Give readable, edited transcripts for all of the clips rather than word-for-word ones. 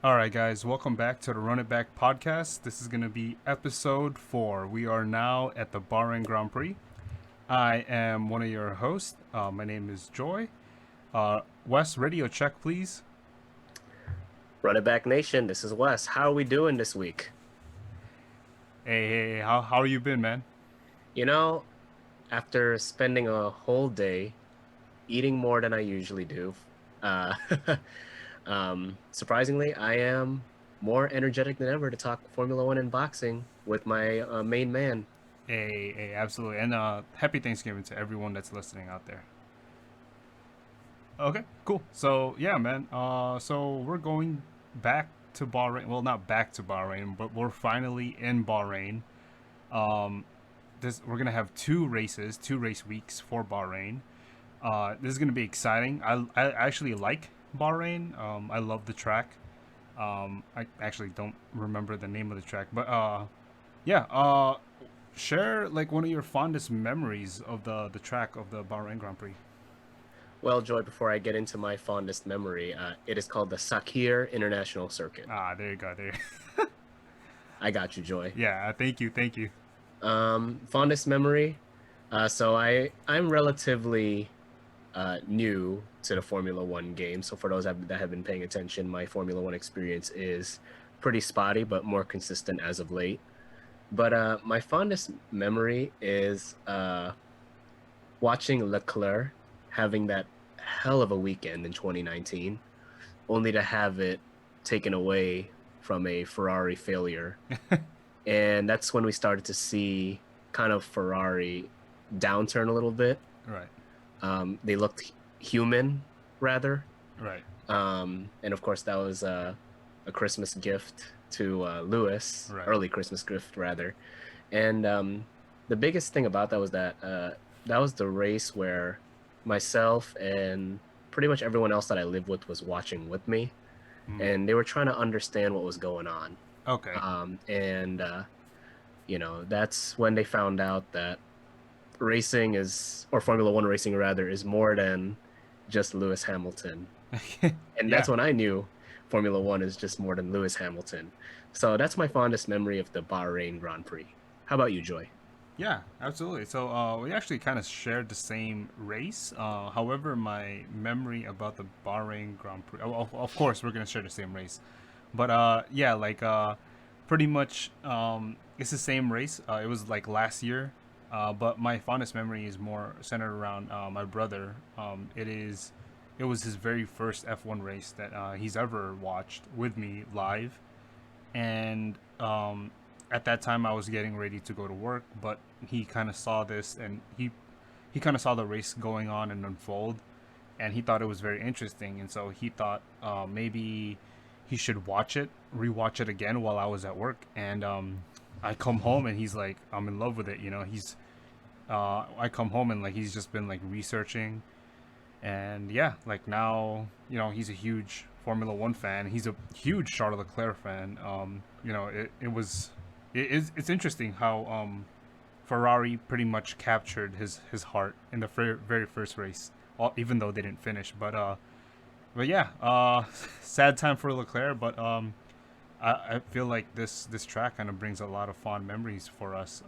All right, guys, welcome back to the Run It Back podcast. This is going to be episode 4. We are now at the Bahrain Grand Prix. I am one of your hosts. My name is Joy. Wes, radio check, please. Run it back nation, this is Wes. How are we doing this week? Hey, how you been, man? You know, after spending a whole day eating more than I usually do, uh, surprisingly, I am more energetic than ever to talk Formula One and boxing with my main man. Hey, absolutely. And happy Thanksgiving to everyone that's listening out there. Okay, cool. So, yeah, man. So we're going back to Bahrain. Well, not back to Bahrain, but we're finally in Bahrain. This we're gonna have two race weeks for Bahrain. This is gonna be exciting. I actually like Bahrain. I love the track. I actually don't remember the name of the track, but yeah. Share like one of your fondest memories of the track of the Bahrain Grand Prix. Well, Joy, before I get into my fondest memory, it is called the Sakir International Circuit. There you go. There. I got you, Joy. Yeah. Thank you. Fondest memory. I'm relatively new to the Formula One game. So for those that have been paying attention, my Formula One experience is pretty spotty, but more consistent as of late. But my fondest memory is watching Leclerc having that hell of a weekend in 2019, only to have it taken away from a Ferrari failure. And that's when we started to see kind of Ferrari downturn a little bit. Right. They looked human, rather. Right. And of course, that was a Christmas gift to Lewis, Right. early Christmas gift, rather. And the biggest thing about that was that was the race where myself and pretty much everyone else that I lived with was watching with me, Mm. and they were trying to understand what was going on. Okay. And that's when they found out that racing is, or Formula One racing rather, is more than just Lewis Hamilton. And Yeah. that's when I knew Formula One is just more than Lewis Hamilton. So that's my fondest memory of the Bahrain Grand Prix. How about you, Joy? Yeah, absolutely. So we actually kind of shared the same race. However, my memory about the Bahrain Grand Prix, of course, we're gonna share the same race, but yeah, like pretty much, it's the same race. It was like last year, but my fondest memory is more centered around my brother. It was his very first F1 race that he's ever watched with me live, and at that time I was getting ready to go to work, but he kind of saw this and he kind of saw the race going on and unfold, and he thought it was very interesting, and so he thought maybe he should rewatch it again while I was at work, and I come home and he's like, I'm in love with it, you know. I come home and like he's just been like researching, and yeah, like now, you know, he's a huge Formula One fan. He's a huge Charles Leclerc fan. You know, it's interesting how Ferrari pretty much captured his heart in the very first race, even though they didn't finish. But yeah, sad time for Leclerc. But I feel like this track kind of brings a lot of fond memories for us.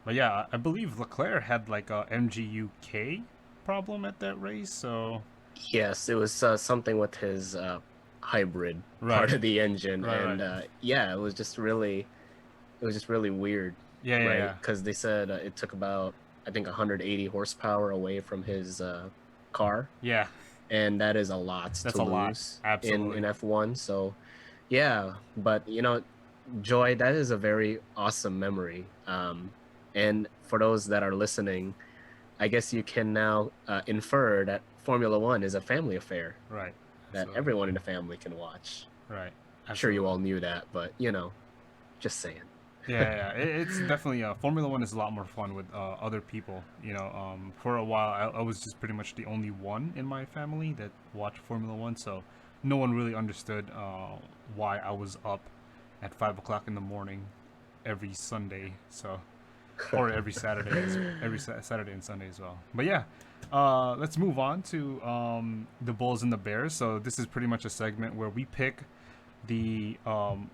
But yeah, I believe Leclerc had like a MGUK problem at that race. So Yes, it was something with his hybrid part right, of the engine, right. and yeah, it was just really weird, Yeah, yeah, right? yeah. Because they said it took about, I think, 180 horsepower away from his car, Yeah, and that is a lot that's to a lot. lose in Absolutely. F1. So yeah, but Joy, that is a very awesome memory. And for those that are listening, I guess you can now infer that Formula One is a family affair Right. that Absolutely. everyone in the family can watch. Right. Sure, you Absolutely. all knew that, but just saying. Yeah. It's definitely Formula One is a lot more fun with other people. You know, for a while I was just pretty much the only one in my family that watched Formula One, so no one really understood why I was up at 5 o'clock in the morning every Sunday. So or every Saturday and Sunday as well. But yeah, Let's move on to the Bulls and the Bears. So this is pretty much a segment where we pick the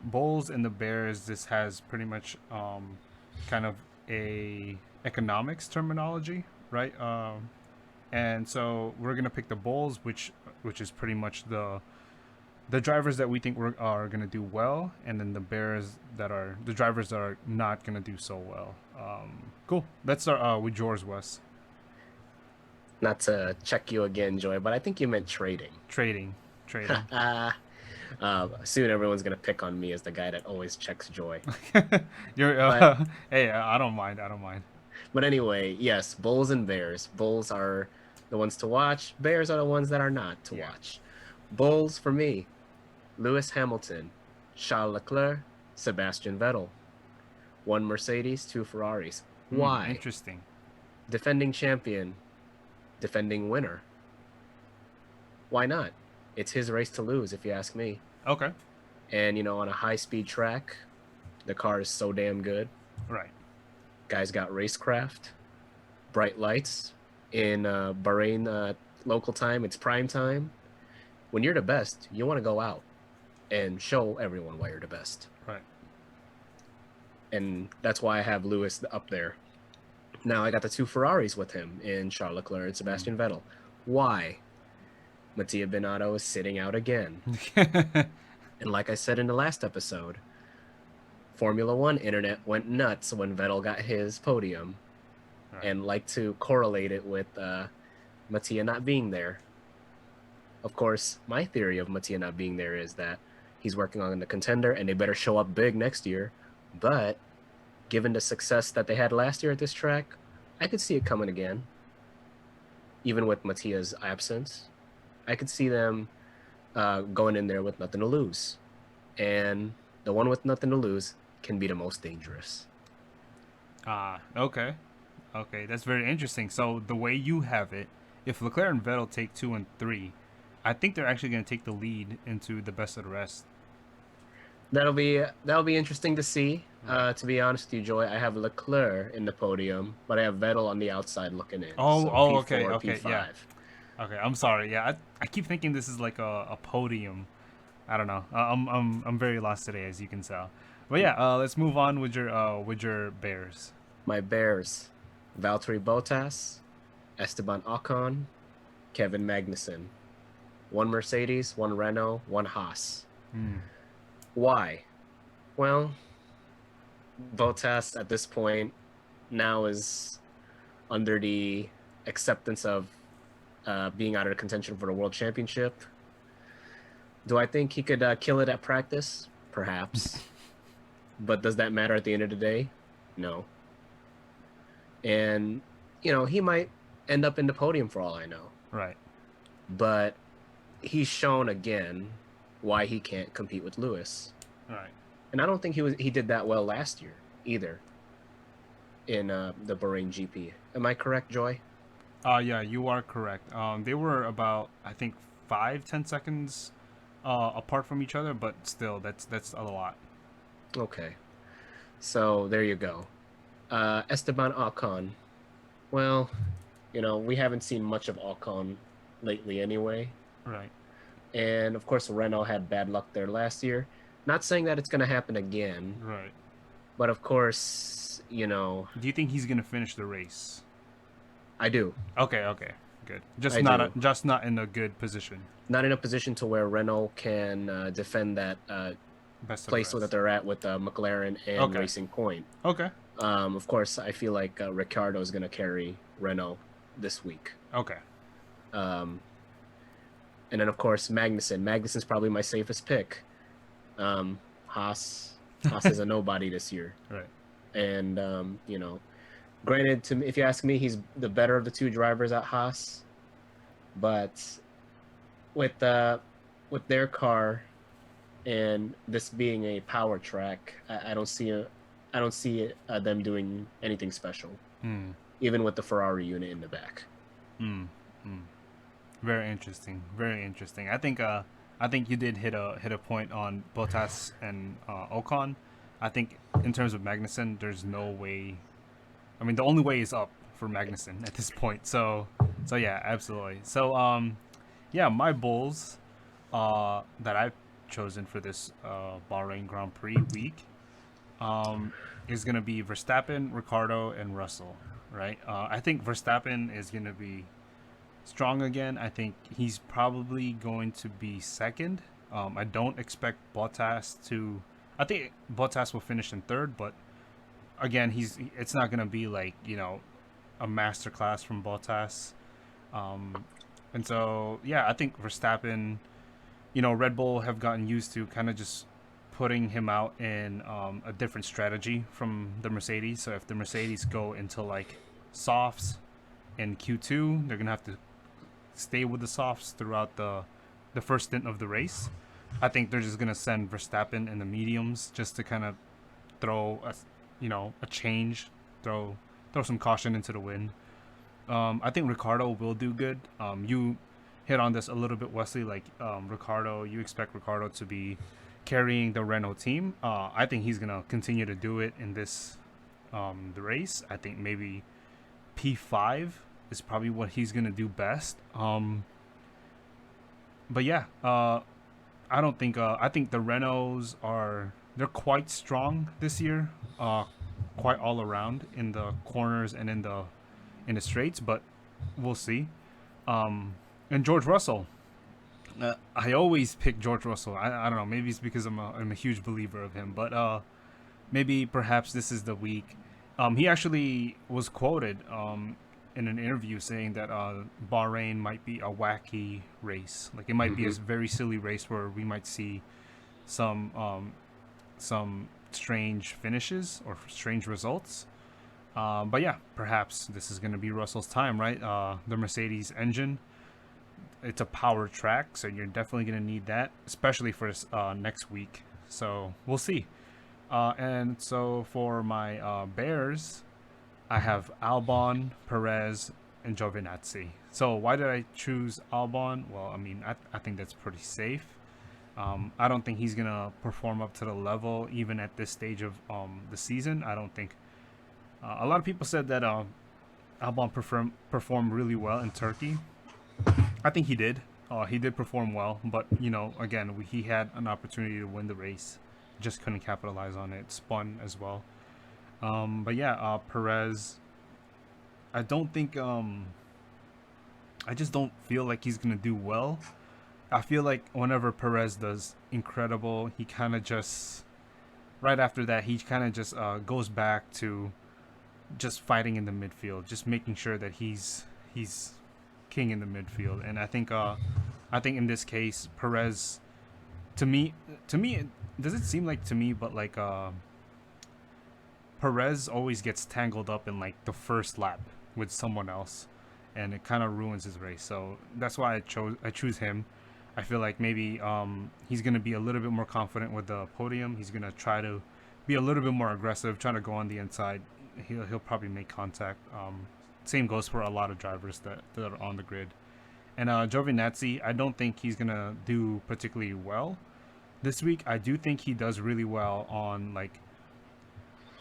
Bulls and the Bears. This has pretty much kind of a economics terminology, right? And so we're gonna pick the Bulls, which is pretty much the drivers that we think are gonna do well, and then the Bears that are the drivers that are not gonna do so well. Cool. Let's start with yours, Wes. Not to check you again, Joy, but I think you meant trading. Trading, trading. Soon everyone's gonna pick on me as the guy that always checks Joy. You're But hey, I don't mind. I don't mind. but anyway, yes, Bulls and Bears. Bulls are the ones to watch. Bears are the ones that are not to Yeah. watch. Bulls for me, Lewis Hamilton, Charles Leclerc, Sebastian Vettel. One Mercedes, two Ferraris. Why? Interesting. Defending champion, defending winner. Why not? It's his race to lose, if you ask me. Okay. And, on a high speed track, the car is so damn good. Right. Guy's got racecraft, bright lights. In Bahrain local time, it's prime time. When you're the best, you want to go out and show everyone why you're the best. Right. And that's why I have Lewis up there. Now I got the two Ferraris with him in Charles Leclerc and Sebastian Vettel. Why? Mattia Binotto is sitting out again. And like I said in the last episode, Formula One internet went nuts when Vettel got his podium, Right. and like to correlate it with Mattia not being there. Of course, my theory of Mattia not being there is that he's working on the contender and they better show up big next year. But given the success that they had last year at this track, I could see it coming again. Even with Mattia's absence, I could see them going in there with nothing to lose. And the one with nothing to lose can be the most dangerous. Okay. Okay, that's very interesting. So the way you have it, if Leclerc and Vettel take 2 and 3, I think they're actually going to take the lead into the best of the rest. That'll be interesting to see. To be honest with you, Joy, I have Leclerc in the podium, but I have Vettel on the outside looking in. Oh, So okay, P4, okay, P5. yeah. Okay, I'm sorry. Yeah, I keep thinking this is like a podium. I don't know. I'm very lost today, as you can tell. But yeah, let's move on with your Bears. My Bears, Valtteri Bottas, Esteban Ocon, Kevin Magnussen. One Mercedes, one Renault, one Haas. Why? Well, Bottas at this point now is under the acceptance of being out of the contention for the World Championship. Do I think he could kill it at practice? Perhaps. But does that matter at the end of the day? No. And, he might end up in the podium for all I know. Right. But he's shown again why he can't compete with Lewis. Right. And I don't think he did that well last year either in the Bahrain GP. Am I correct, Joy? Yeah, you are correct. They were about, I think, 5-10 seconds apart from each other, but still, that's a lot. Okay. So there you go. Esteban Ocon. Well, we haven't seen much of Ocon lately anyway. Right. And of course, Renault had bad luck there last year. Not saying that it's going to happen again. Right. But of course, Do you think he's gonna finish the race? I do. Okay. Good. Just I not do. just not in a good position. Not in a position to where Renault can defend that Best of the place that rest. they're at with McLaren and Okay. Racing Point. Okay. Of course, I feel like Ricciardo is going to carry Renault this week. Okay. And then, of course, Magnussen. Magnussen's probably my safest pick. Haas is a nobody this year. Right. And, granted, if you ask me, he's the better of the two drivers at Haas. But with their car and this being a power track, I don't see them doing anything special, even with the Ferrari unit in the back. Very interesting. Very interesting. I think you did hit a point on Bottas and Ocon. I think in terms of Magnussen, there's no way. I mean, the only way is up for Magnussen at this point. So So yeah, absolutely. So yeah, my bulls that I've chosen for this Bahrain Grand Prix week um, is going to be Verstappen, Ricardo, and Russell. Right. I think Verstappen is going to be strong again. I think he's probably going to be second. I don't expect Bottas to. I think Bottas will finish in third, but again, it's not going to be like a masterclass from Bottas. Um, and so yeah, I think Verstappen. Red Bull have gotten used to kind of just putting him out in a different strategy from the Mercedes. So if the Mercedes go into like softs in Q2, they're gonna have to stay with the softs throughout the first stint of the race. I think they're just gonna send Verstappen in the mediums just to kind of throw a change, throw throw some caution into the wind. I think Ricardo will do good. You hit on this a little bit, Wesley. Like Ricardo, you expect Ricardo to be carrying the Renault team. I think he's gonna continue to do it in this the race. I think maybe P5 is probably what he's gonna do best. But yeah, I don't think I think the Renaults they're quite strong this year, quite all around in the corners and in the straights. But we'll see. And George Russell, I always pick George Russell. I don't know. Maybe it's because I'm a huge believer of him, but maybe perhaps this is the week. He actually was quoted in an interview saying that Bahrain might be a wacky race. Like it might be a Hmm. very silly race where we might see some some strange finishes or strange results. But yeah, perhaps this is going to be Russell's time, right? The Mercedes engine, it's a power track, so you're definitely going to need that, especially for next week. So we'll see. And so for my Bears, I have Albon, Perez, and Giovinazzi. So why did I choose Albon? Well, I mean, I think that's pretty safe. I don't think he's gonna perform up to the level even at this stage of the season. I don't think. A lot of people said that Albon performed really well in Turkey. I think he did. He did perform well, but again, he had an opportunity to win the race, just couldn't capitalize on it. Spun as well. But yeah, Perez. I don't think. I just don't feel like he's gonna do well. I feel like whenever Perez does incredible, he kind of just right after that he kind of just goes back to just fighting in the midfield, just making sure that he's king in the midfield. And I think in this case Perez, to me to me does it seem like to me, but like Perez always gets tangled up in like the first lap with someone else, and it kind of ruins his race. So that's why I choose him. I feel like maybe he's gonna be a little bit more confident with the podium. He's gonna try to be a little bit more aggressive, trying to go on the inside. He'll probably make contact. Same goes for a lot of drivers that are on the grid. And Giovinazzi, I don't think he's gonna do particularly well this week. I do think he does really well on like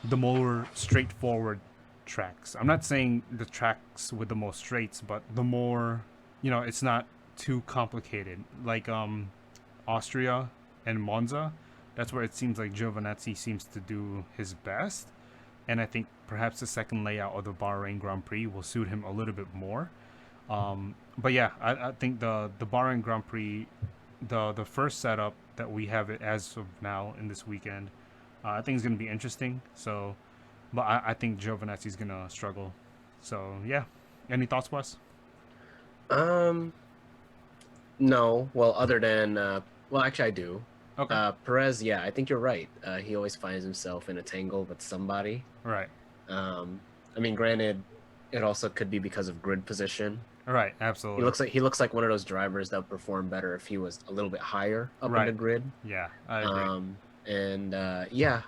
the more straightforward tracks. I'm not saying the tracks with the most straights, but the more, it's not too complicated. Like Austria and Monza, that's where it seems like Giovinazzi seems to do his best. And I think perhaps the second layout of the Bahrain Grand Prix will suit him a little bit more. But yeah, I think the Bahrain Grand Prix, the first setup that we have it as of now in this weekend, I think it's going to be interesting. So, but I think Giovinazzi's going to struggle. So yeah, any thoughts, Wes? Um, no. Well, other than well, actually, I do. Okay. Perez, yeah, I think you're right. He always finds himself in a tangle with somebody. All right. Um, I mean, granted, it also could be because of grid position. All right. Absolutely. He looks like one of those drivers that would perform better if he was a little bit higher up in the Right. grid. Yeah, I agree. And yeah,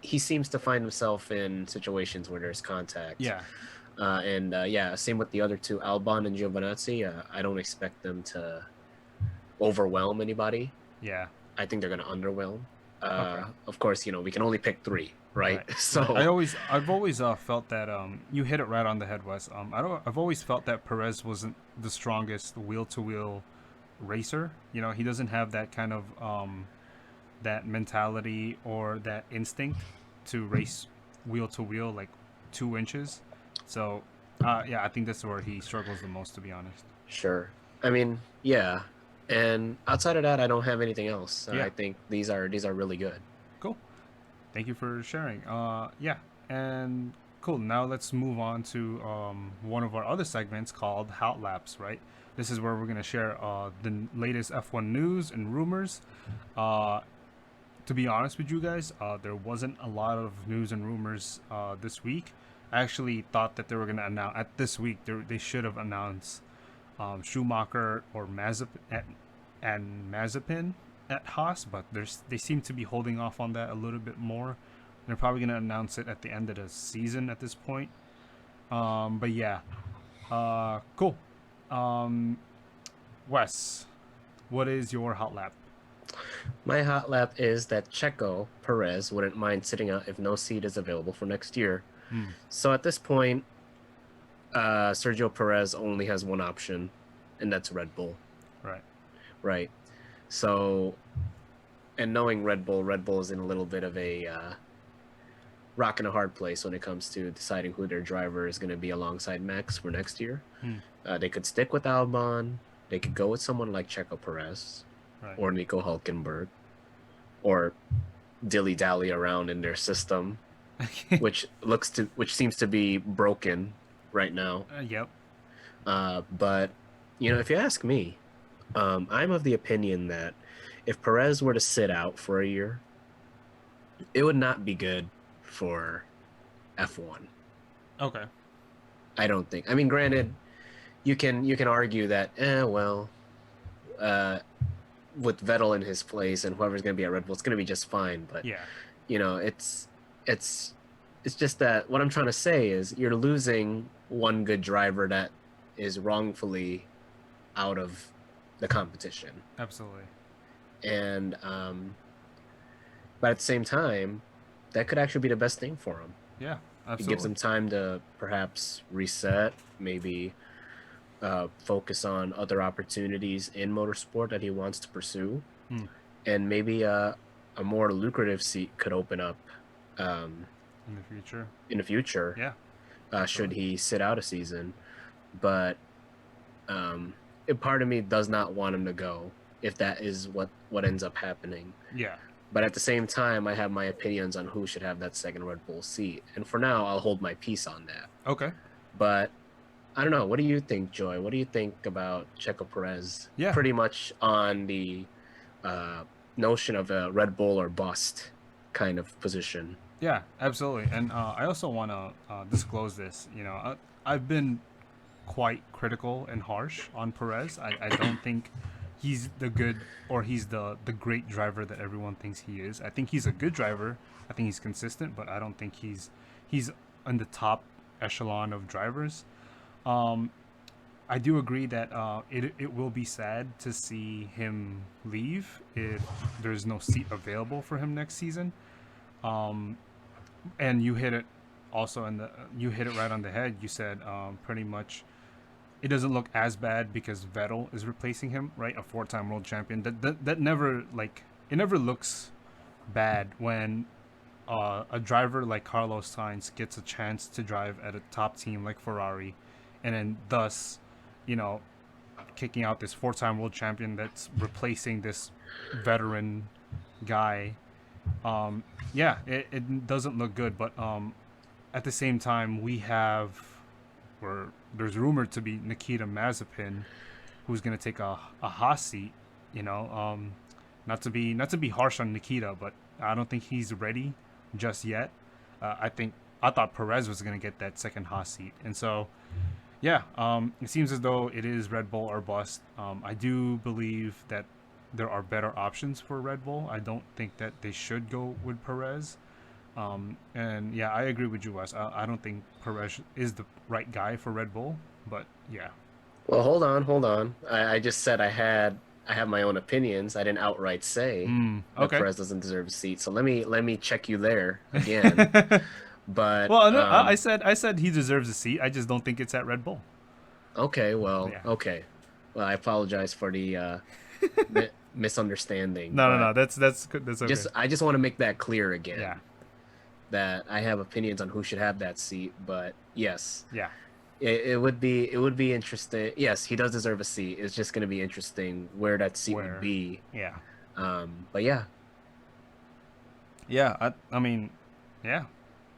he seems to find himself in situations where there's contact. Yeah. And yeah, same with the other two, Albon and Giovinazzi. I don't expect them to overwhelm anybody. Yeah. I think they're going to underwhelm. Okay. Of course, we can only pick three, right? Right. Right. So I've always felt that you hit it right on the head, Wes. I've always felt that Perez wasn't the strongest wheel to wheel racer. You know, he doesn't have that kind of that mentality or that instinct to race wheel to wheel like 2 inches. So yeah, I think that's where he struggles the most, to be honest. sure. I mean, yeah. And outside of that, I don't have anything else. Yeah. I think these are really good. Cool. Thank you for sharing. Yeah, and cool. Now let's move on to one of our other segments called Hot Laps. Right. This is where we're gonna share the latest F1 news and rumors. Uh, to be honest with you guys, there wasn't a lot of news and rumors this week. I actually thought that they were gonna announce at this week. They should have announced Schumacher or Mazepin at Haas, but they seem to be holding off on that a little bit more. They're probably gonna announce it at the end of the season at this point. But yeah, cool. Um, Wes, what is your hot lap? My hot lap is that Checo Perez wouldn't mind sitting out if no seat is available for next year. Hmm. So at this point, Sergio Perez only has one option, and that's Red Bull, Right. right? So, and knowing Red Bull is in a little bit of a rock and a hard place when it comes to deciding who their driver is going to be alongside Max for next year. Hmm. They could stick with Albon. They could go with someone like Checo Perez Right. or Nico Hulkenberg, or dilly dally around in their system, which seems to be broken right now. Yep. But if you ask me, I'm of the opinion that if Perez were to sit out for a year, it would not be good for F1. Okay. I don't think. I mean, granted, you can argue that, uh, with Vettel in his place and whoever's going to be at Red Bull, it's going to be just fine. But Yeah. it's it's just that what I'm trying to say is you're losing one good driver that is wrongfully out of the competition, Absolutely. and but at the same time, that could actually be the best thing for him. Yeah. It gives Absolutely. him time to perhaps reset, maybe focus on other opportunities in motorsport that he wants to pursue, Hmm. and maybe a more lucrative seat could open up um, In the future. in the future, Yeah. should Absolutely. he sit out a season. But a part of me does not want him to go if that is what ends up happening. Yeah. But at the same time, I have my opinions on who should have that second Red Bull seat. And for now, I'll hold my peace on that. Okay. But I don't know. What do you think, Joy? What do you think about Checo Perez? Yeah. Pretty much on the uh, notion of a Red Bull or bust kind of position. Yeah, absolutely. And I also want to disclose this. I've been quite critical and harsh on Perez. I don't think he's the good or he's the great driver that everyone thinks he is. I think he's a good driver. I think he's consistent, but I don't think he's in the top echelon of drivers. Um, I do agree that it will be sad to see him leave if there's no seat available for him next season. Um, and you hit it also you hit it right on the head. You said pretty much it doesn't look as bad because Vettel is replacing him, right? A four-time world champion. That never like it never looks bad when a driver like Carlos Sainz gets a chance to drive at a top team like Ferrari, and then thus, you know, kicking out this four-time world champion that's replacing this veteran guy. Yeah, it doesn't look good, but at the same time, or there's rumored to be Nikita Mazepin, who's gonna take a Haas seat. You know, not to be harsh on Nikita, but I don't think he's ready just yet. I thought Perez was gonna get that second Haas seat, and so yeah, it seems as though it is Red Bull or bust. I do believe that there are better options for Red Bull. I don't think that they should go with Perez. And yeah, I agree with you, Wes. I don't think Perez is the right guy for Red Bull, but yeah. Well, hold on, hold on. I just said I have my own opinions. I didn't outright say that Okay. Perez doesn't deserve a seat. So let me check you there again. But Well, no, I said he deserves a seat. I just don't think it's at Red Bull. okay, well, Yeah. okay. Well, I apologize for the misunderstanding, No, no, but no. That's okay. I just want to make that clear Yeah. again that I have opinions on who should have that seat. But yes, Yeah. it would be interesting. Yes, he does deserve a seat. It's just going to be interesting where that seat would Where? be. Yeah. But yeah, Yeah. I mean, yeah.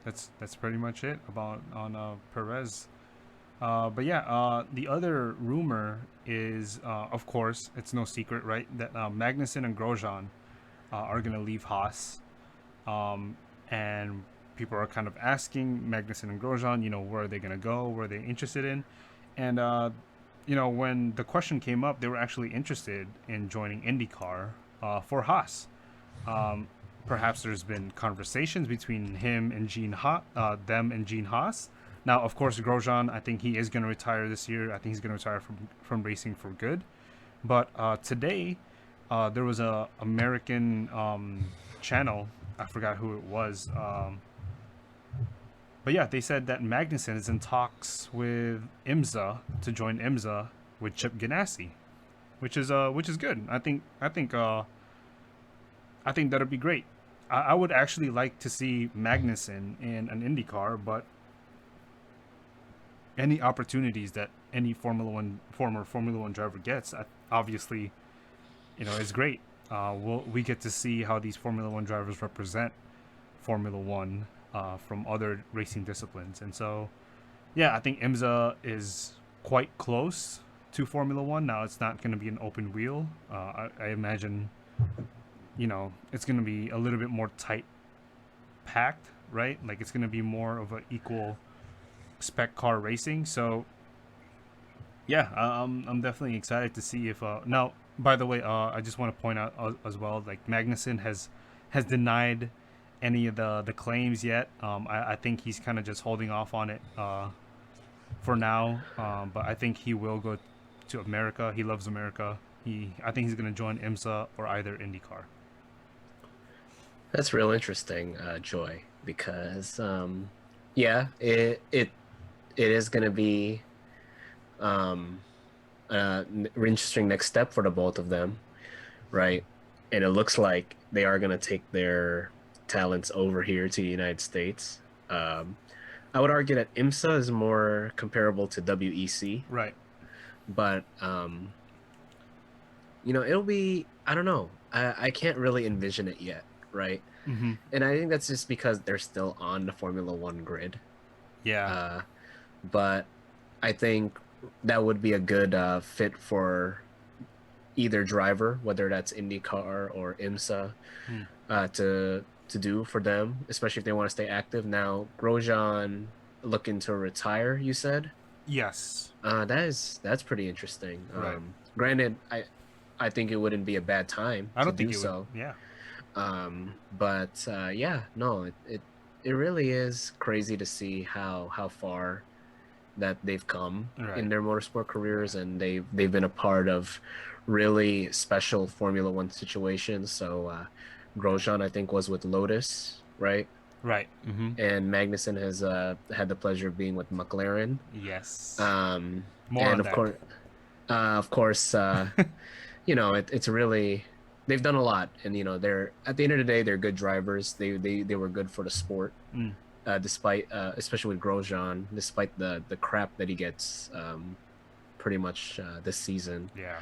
That's pretty much it about on Perez. But yeah, the other rumor is, of course, it's no secret, right, that Magnussen and Grosjean are going to leave Haas. And people are kind of asking Magnussen and Grosjean, where are they going to go? Where are they interested in? And, when the question came up, they were actually interested in joining IndyCar for Haas. Um, Perhaps there's been conversations between them and Gene Haas. Now, of course, Grosjean, I think he is going to retire this year. I think he's going to retire from racing for good. But today, there was a American channel. I forgot who it was. But yeah, they said that Magnussen is in talks with IMSA to join IMSA with Chip Ganassi, which is good. I think that'd be great. I would actually like to see Magnussen in an IndyCar, but any opportunities that any former Formula One driver gets, obviously, is great. We get to see how these Formula One drivers represent Formula One from other racing disciplines, and so yeah, I think IMSA is quite close to Formula One. Now it's not going to be an open wheel. I imagine it's going to be a little bit more tight packed, right? Like it's going to be more of an equal spec car racing. So yeah, I'm definitely excited to see if now. By the way, I just want to point out as well, like Magnussen has denied any of the claims yet. I think he's kind of just holding off on it for now. But I think he will go to America. He loves America. I think he's going to join IMSA or either IndyCar. that's real interesting, Joy, because yeah, it is going to be um, an interesting next step for the both of them, right? And it looks like they are going to take their talents over here to the United States. Um, I would argue that IMSA is more comparable to WEC, Right. but it'll be, I don't know. I can't really envision it yet, right? Mm-hmm. And I think that's just because they're still on the Formula One grid. Yeah. Uh, but I think that would be a good fit for either driver, whether that's IndyCar or IMSA, Mm. to do for them, especially if they want to stay active. Now, Grosjean looking to retire, you said? Yes. That's pretty interesting. Right. Granted, I think it wouldn't be a bad time I to don't think do it would. so. Yeah. But yeah, no, it really is crazy to see how far that they've come in Right. their motorsport Yeah. careers, and they've been a part of really special Formula One situations. So Grosjean, I think, was with Lotus, right? Right. Mm-hmm. And Magnussen has had the pleasure of being with McLaren. Yes. Um, More and on that. of course, it's really they've done a lot, and they're at the end of the day they're good drivers. They were good for the sport, Mm. despite especially with Grosjean, despite the crap that he gets pretty much this season. Yeah.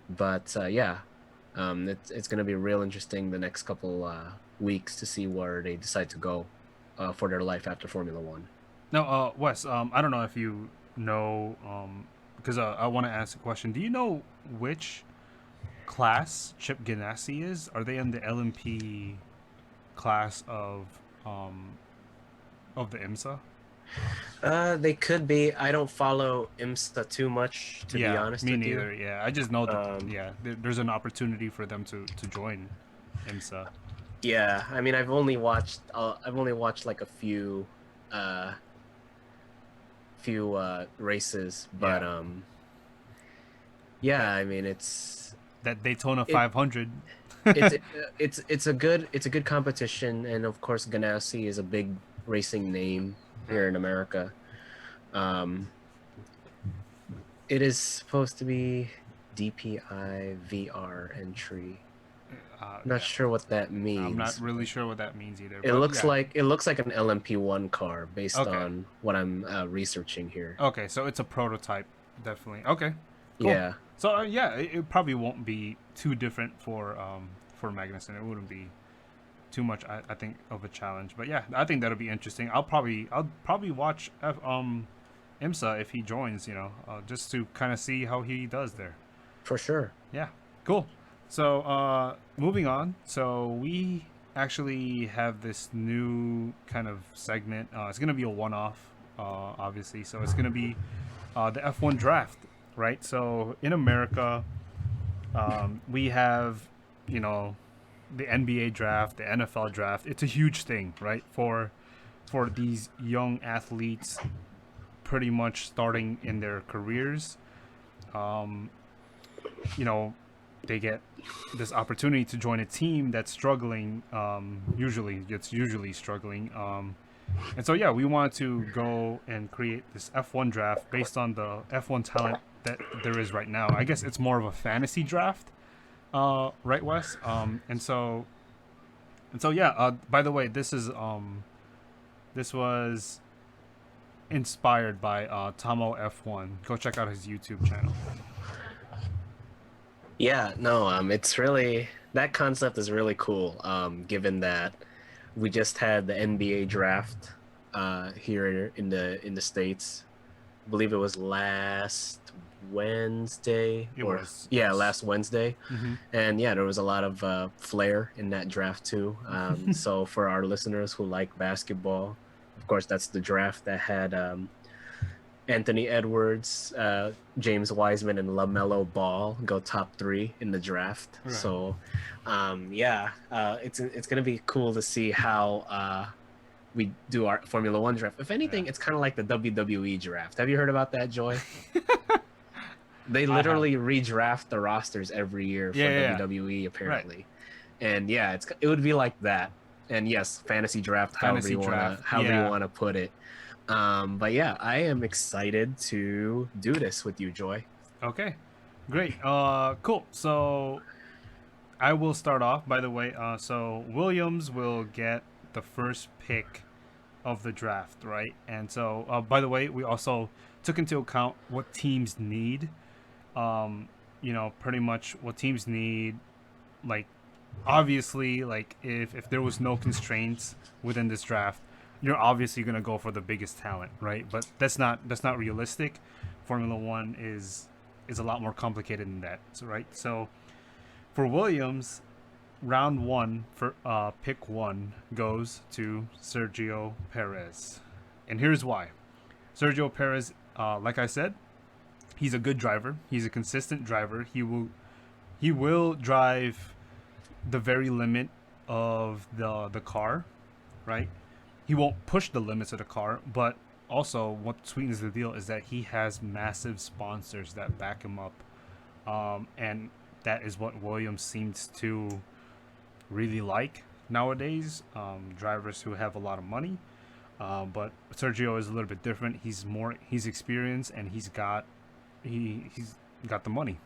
But yeah, it's going to be real interesting the next couple weeks to see where they decide to go for their life after Formula One. Now, Wes, I don't know if you know, because I want to ask a question. Do you know which class Chip Ganassi is? Are they in the LMP class of the IMSA? They could be. I don't follow IMSA too much, to be Yeah, honest me with you. neither. Yeah, I just know that. Um, Yeah, there's an opportunity for them to join IMSA. yeah, I mean, I've only watched like a uh, few races, but Yeah. yeah, I, I mean, it's that Daytona It 500. it's it's a good competition, and of course Ganassi is a big racing name here Right. in America. Um, it is supposed to be DPI VR entry. Not Yeah, sure what that I'm not means, really but sure what that means either, but yeah. it looks like an LMP1 car based Okay. on what I'm researching here. Okay, so it's a prototype, definitely. Okay, cool. Yeah, So yeah, it probably won't be too different for Magnussen. It wouldn't be too much, I think, of a challenge. But yeah, I think that'll be interesting. I'll probably watch IMSA if he joins. Just to kind of see how he does there. for sure. Yeah, cool. So moving on. So we actually have this new kind of segment. It's gonna be a one-off, obviously. So it's gonna be the F1 draft, right? So in America, we have, you know, the NBA draft, the NFL draft. It's a huge thing, right? For these young athletes, pretty much starting in their careers. Um, you know, they get this opportunity to join a team that's struggling. Usually struggling. And so yeah, we wanted to go and create this F1 draft based on the F1 talent that there is right now. I guess it's more of a fantasy draft, right, Wes? And so yeah. By the way, this was inspired by Tomo F1. Go check out his YouTube channel. Yeah, no, it's really that concept is really cool. Given that we just had the NBA draft here in the States. I believe it was last Wednesday It or was, yeah, yes. last Wednesday. Mm-hmm. And yeah, there was a lot of flair in that draft too. So for our listeners who like basketball, of course, that's the draft that had Anthony Edwards, James Wiseman, and LaMelo Ball go top three in the draft. Right. So, yeah, it's gonna be cool to see how we do our Formula One draft. If Yeah. anything, it's kind of like the WWE draft. Have you heard about that, Joy? They I have. literally redraft the rosters every year Yeah, for yeah, yeah. WWE, Right. apparently. And yeah, it would be like that. And yes, fantasy draft, Fantasy draft. however you Yeah. wanna put it. But yeah, I am excited to do this with you, Joy. Okay. Great. Cool. So I will start off. By the way, so Williams will get the first pick of the draft, right? And so, by the way, we also took into account what teams need. Pretty much what teams need. Like, obviously, like if there was no constraints within this draft, you're obviously gonna go for the biggest talent, right? But that's not realistic. Formula One is a lot more complicated than that, so, right? So for Williams, round one for pick one goes to Sergio Perez, and here's why. Sergio Perez, like I said, he's a good driver. He's a consistent driver. He will drive the very limit of the car, right? He won't push the limits of the car, but also what sweetens the deal is that he has massive sponsors that back him up, and that is what Williams seems to really like nowadays. Drivers who have a lot of money, but Sergio is a little bit different. He's experienced, and he's got the money.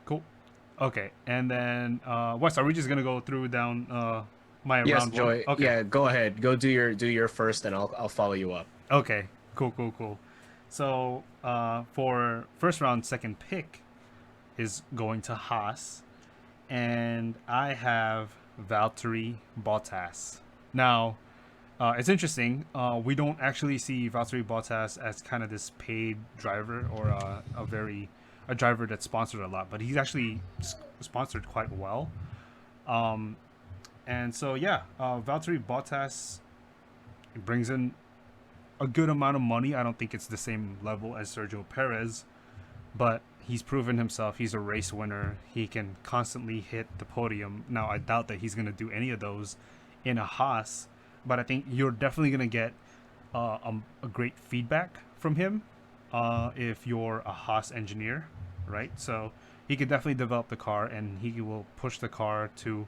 Cool. Okay, and then Wes, are we just gonna go through down my Yes, round one? Joy. Okay. Yeah, go ahead. Go do your first, and I'll follow you up. Okay. Cool. Cool. Cool. So for first round, second pick is going to Haas, and I have Valtteri Bottas. Now, it's interesting. We don't actually see Valtteri Bottas as kind of this paid driver or a driver that's sponsored a lot, but he's actually sponsored quite well. Um, and so yeah, Valtteri Bottas brings in a good amount of money. I don't think it's the same level as Sergio Perez, but he's proven himself. He's a race winner. He can constantly hit the podium. Now, I doubt that he's going to do any of those in a Haas, but I think you're definitely going to get a great feedback from him. if you're a Haas engineer, right? So he could definitely develop the car, and he will push the car to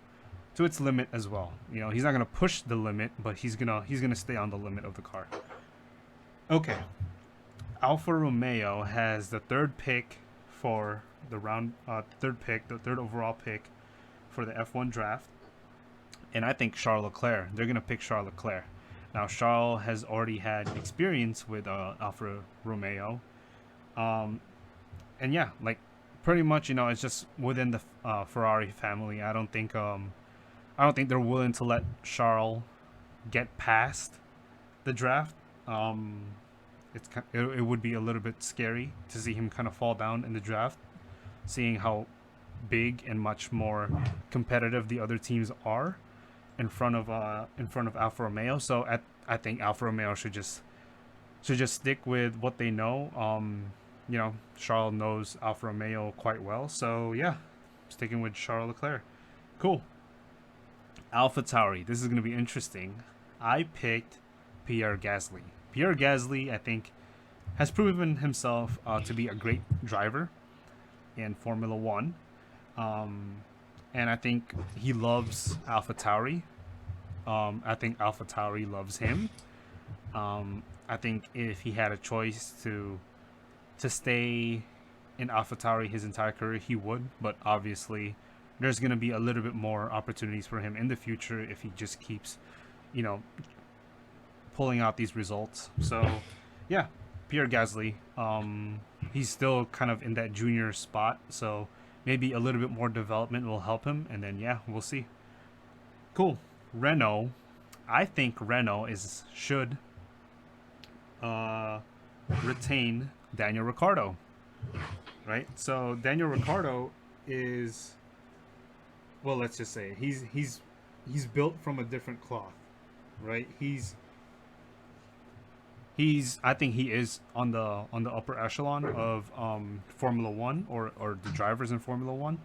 its limit as well. You know, he's not gonna push the limit, but he's gonna stay on the limit of the car. Okay, Alfa Romeo has the third pick for the round, the third overall pick for the F1 draft, and I think Charles Leclerc. They're gonna pick Charles Leclerc. Now, Charles has already had experience with Alfa Romeo, um, and yeah, like pretty much, it's just within the Ferrari family. I don't think they're willing to let Charles get past the draft. Um, it would be a little bit scary to see him kind of fall down in the draft, seeing how big and much more competitive the other teams are in front of Alfa Romeo. So I think Alfa Romeo should just stick with what they know. Charles knows Alfa Romeo quite well, so yeah, sticking with Charles Leclerc. Cool. Alpha Tauri. This is going to be interesting. I picked Pierre Gasly. Pierre Gasly, I think, has proven himself to be a great driver in Formula One. And I think he loves Alpha Tauri. I think Alpha Tauri loves him. I think if he had a choice to stay in Alpha Tauri his entire career, he would. But obviously, there's going to be a little bit more opportunities for him in the future if he just keeps, you know, pulling out these results. So, yeah, Pierre Gasly, he's still kind of in that junior spot. So maybe a little bit more development will help him. And then, yeah, we'll see. Cool. Renault. I think Renault should retain Daniel Ricciardo. Right? So Daniel Ricciardo is, well, let's just say he's built from a different cloth, right? I think he is on the upper echelon of Formula One, or the drivers in Formula One,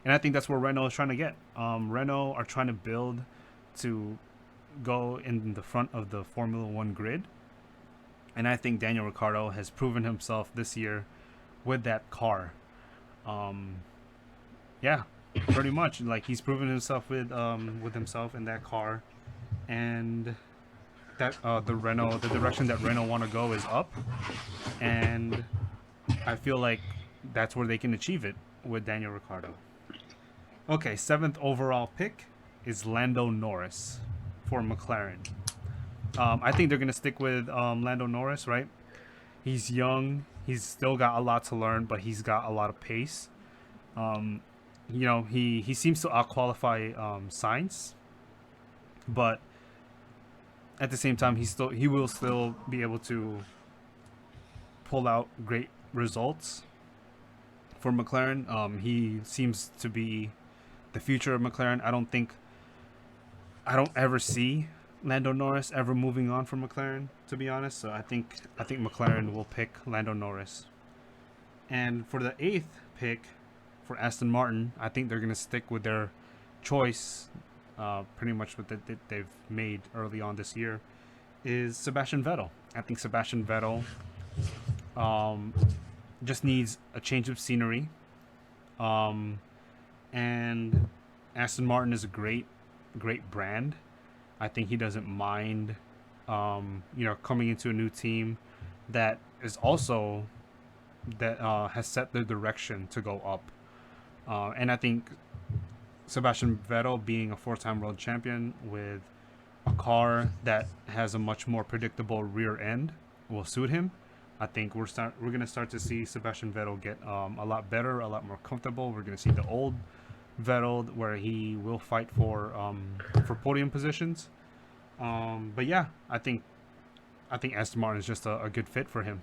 and I think that's where Renault is trying to get. Renault are trying to build to go in the front of the Formula One grid, and I think Daniel Ricciardo has proven himself this year with that car. Yeah, pretty much. Like, he's proven himself with himself in that car, and that the direction that Renault want to go is up, and I feel like that's where they can achieve it with Daniel Ricciardo. Okay, seventh overall pick is Lando Norris for McLaren. I think they're gonna stick with Lando Norris, right? He's young. He's still got a lot to learn, but he's got a lot of pace. He seems to outqualify Sainz, but at the same time, he will still be able to pull out great results for McLaren. He seems to be the future of McLaren. I don't ever see Lando Norris ever moving on from McLaren, to be honest. So I think McLaren will pick Lando Norris. And for the eighth pick for Aston Martin, I think they're gonna stick with their choice, pretty much what they've made early on this year, is Sebastian Vettel. I think Sebastian Vettel just needs a change of scenery, and Aston Martin is a great brand. I think he doesn't mind, coming into a new team that is also that has set the direction to go up. And I think Sebastian Vettel, being a four-time world champion with a car that has a much more predictable rear end, will suit him. I think we're going to start to see Sebastian Vettel get a lot better, a lot more comfortable. We're going to see the old Vettel where he will fight for podium positions. But yeah, I think Aston Martin is just a good fit for him.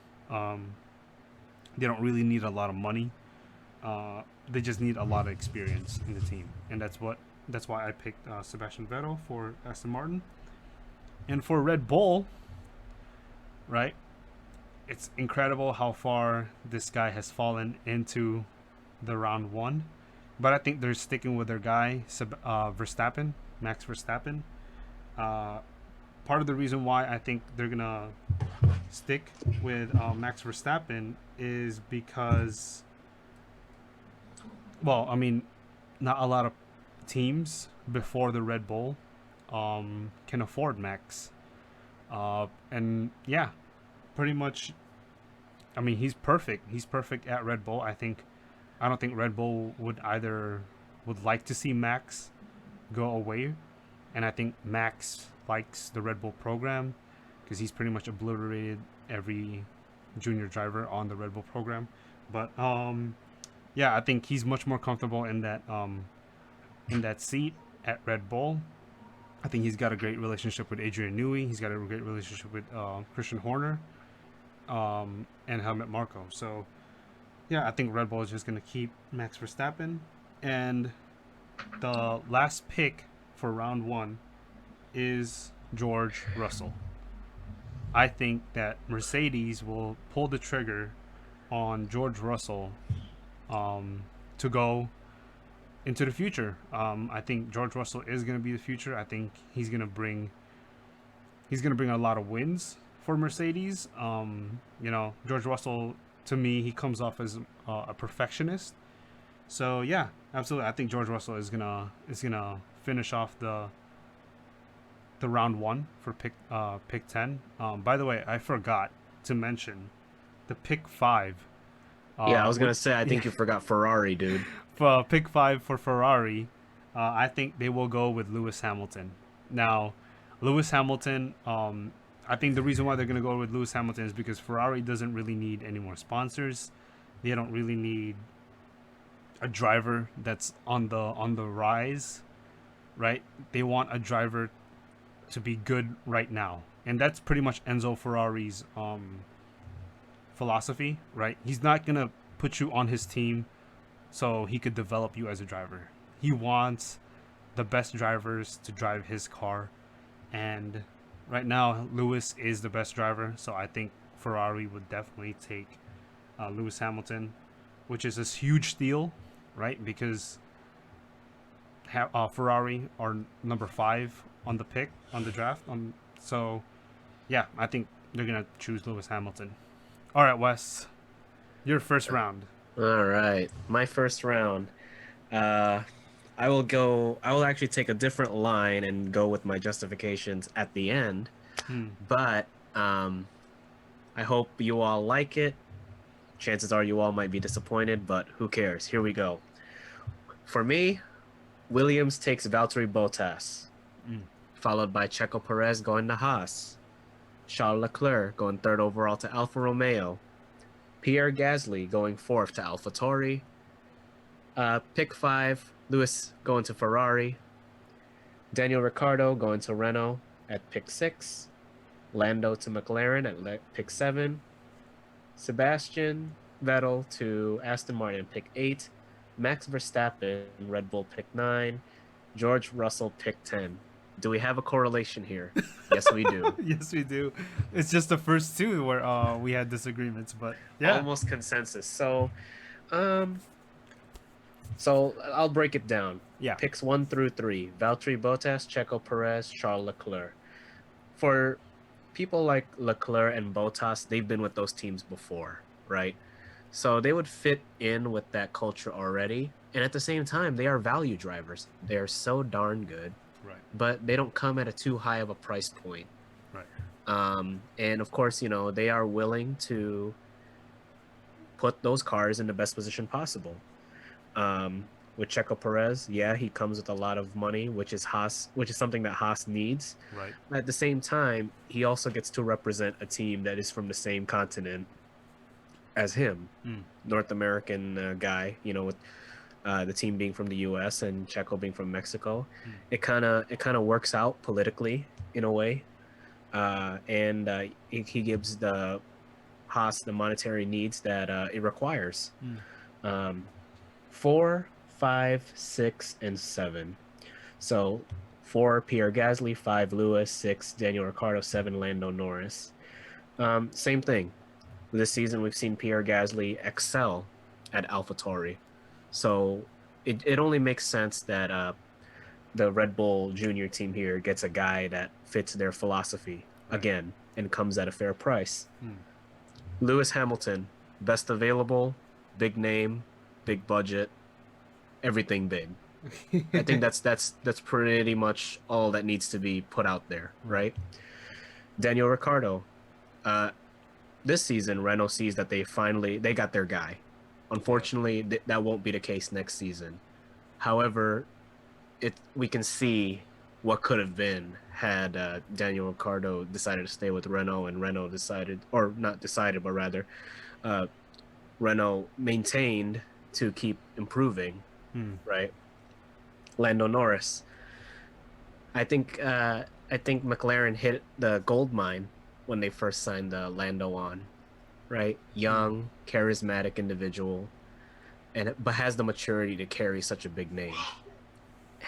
They don't really need a lot of money. They just need a lot of experience in the team, and that's why I picked Sebastian Vettel for Aston Martin. And for Red Bull, right? It's incredible how far this guy has fallen into the round one, but I think they're sticking with their guy, Verstappen, Max Verstappen. part of the reason why I think they're gonna stick with Max Verstappen is because, well, I mean, not a lot of teams before the Red Bull can afford Max. And yeah, pretty much. I mean, he's perfect. He's perfect at Red Bull. I don't think Red Bull would like to see Max go away, and I think Max likes the Red Bull program because he's pretty much obliterated every junior driver on the Red Bull program. But yeah, I think he's much more comfortable in that seat at Red Bull. I think he's got a great relationship with Adrian Newey. He's got a great relationship with Christian Horner, and Helmut Marko. So yeah, I think Red Bull is just gonna keep Max Verstappen. And the last pick for round one is George Russell. I think that Mercedes will pull the trigger on George Russell to go into the future. I think George Russell is going to be the future. I think he's going to bring a lot of wins for Mercedes. George Russell, to me, he comes off as a perfectionist. So yeah, absolutely. I think George Russell is gonna finish off the round one for pick 10. By the way, I forgot to mention the pick five. Yeah, I was Which, gonna say, I yeah, think you forgot Ferrari, dude. for pick five for Ferrari, I think they will go with Lewis Hamilton. Now, Lewis Hamilton, I think the reason why they're going to go with Lewis Hamilton is because Ferrari doesn't really need any more sponsors. They don't really need a driver that's on the rise, right? They want a driver to be good right now, and that's pretty much Enzo Ferrari's philosophy, right? He's not gonna put you on his team so he could develop you as a driver. He wants the best drivers to drive his car, and right now Lewis is the best driver. So I think Ferrari would definitely take Lewis Hamilton, which is a huge steal, right? Because Ferrari are number 5 on the draft. So yeah, I think they're gonna choose Lewis Hamilton. All right, Wes, your first round. All right, my first round. Uh, I will actually take a different line and go with my justifications at the end. Hmm. But I hope you all like it. Chances are you all might be disappointed, but who cares? Here we go. For me, Williams takes Valtteri Bottas, Mm. followed by Checo Perez going to Haas, Charles Leclerc going third overall to Alfa Romeo, Pierre Gasly going fourth to AlphaTauri, pick 5, Lewis going to Ferrari, Daniel Ricciardo going to Renault at pick 6, Lando to McLaren at pick 7, Sebastian Vettel to Aston Martin pick 8, Max Verstappen Red Bull pick 9, George Russell pick 10. Do we have a correlation here? Yes, we do. Yes, we do. It's just the first two where we had disagreements, but yeah. Almost consensus. Um, so I'll break it down. Yeah. Picks 1 through 3: Valtteri Bottas, Checo Perez, Charles Leclerc. For people like Leclerc and Bottas, they've been with those teams before, right? So they would fit in with that culture already. And at the same time, they are value drivers. They are so darn good, Right. but they don't come at a too high of a price point. Right. And of course, they are willing to put those cars in the best position possible. With Checo Perez, yeah, he comes with a lot of money, which is something that Haas needs. Right. At the same time, he also gets to represent a team that is from the same continent as him, North American guy. With the team being from the U.S. and Checo being from Mexico, it kind of works out politically in a way, and he gives the Haas the monetary needs that it requires. 4, 5, 6, and 7. So 4 Pierre Gasly, 5 Lewis, 6 Daniel Ricciardo, 7 Lando Norris. Same thing. This season we've seen Pierre Gasly excel at AlphaTauri. So it only makes sense that the Red Bull Junior team here gets a guy that fits their philosophy Right. again and comes at a fair price. Hmm. Lewis Hamilton, best available, big name, big budget, everything big. I think that's pretty much all that needs to be put out there, Right. right? Daniel Ricciardo, uh, this season, Renault sees that they got their guy. Yep. Unfortunately, that won't be the case next season. However, we can see what could have been had Daniel Ricciardo decided to stay with Renault and Renault decided, or not decided, but rather uh, Renault maintained to keep improving, Hmm. right? Lando Norris. I think McLaren hit the gold mine when they first signed Lando on, right? Hmm. Young, charismatic individual, and but has the maturity to carry such a big name.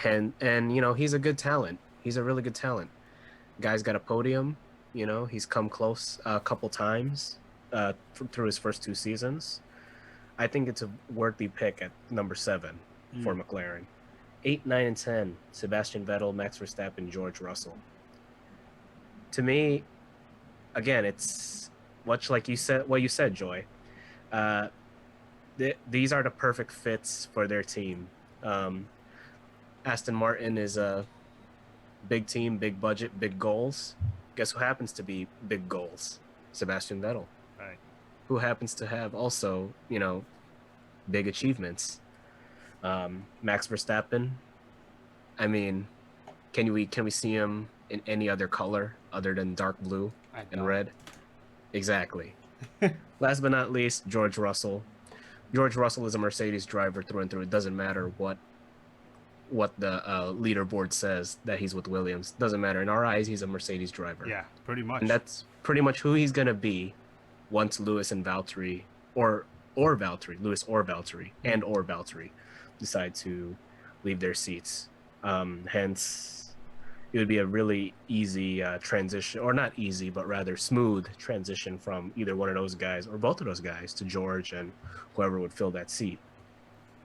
And you know, he's a good talent. He's a really good talent. Guy's got a podium, you know, he's come close a couple times through his first two seasons. I think it's a worthy pick at number 7 Hmm. for McLaren. 8, 9, and 10, Sebastian Vettel, Max Verstappen, George Russell. To me, again, it's much like what you said, Joy. Uh, these are the perfect fits for their team. Um, Aston Martin is a big team, big budget, big goals. Guess who happens to be big goals? Sebastian Vettel, Right. who happens to have also, you know, big achievements. Max Verstappen. I mean, can we see him in any other color other than dark blue I and don't. red? Exactly. Last but not least, George Russell. George Russell is a Mercedes driver through and through. It doesn't matter what the leaderboard says that he's with Williams. Doesn't matter. In our eyes, he's a Mercedes driver. Yeah. Pretty And much. that's pretty much who he's gonna be once Lewis and Valtteri Lewis or Valtteri Hmm. or Valtteri decide to leave their seats. Hence, it would be a really easy transition, or not easy, but rather smooth transition from either one of those guys or both of those guys to George and whoever would fill that seat.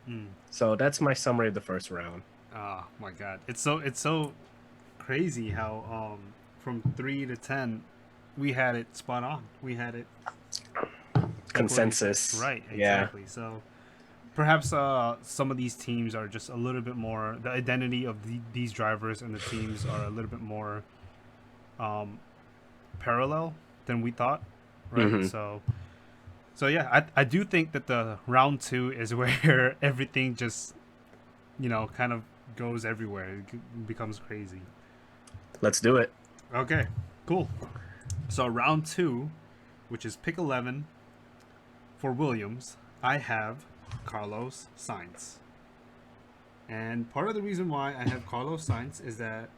Hmm. So that's my summary of the first round. Oh my God. It's so crazy how from 3 to 10 we had it spot on. We had it like what you said. Consensus. Right. Yeah. Exactly. So perhaps some of these teams are just a little bit more, the identity of these drivers and the teams are a little bit more um, parallel than we thought, right? Hmm. So yeah, I do think that the round two is where everything just kind of goes everywhere. It becomes crazy. Let's do it. Okay, cool. So round two, which is pick 11 for Williams, I have Carlos Sainz. And part of the reason why I have Carlos Sainz is that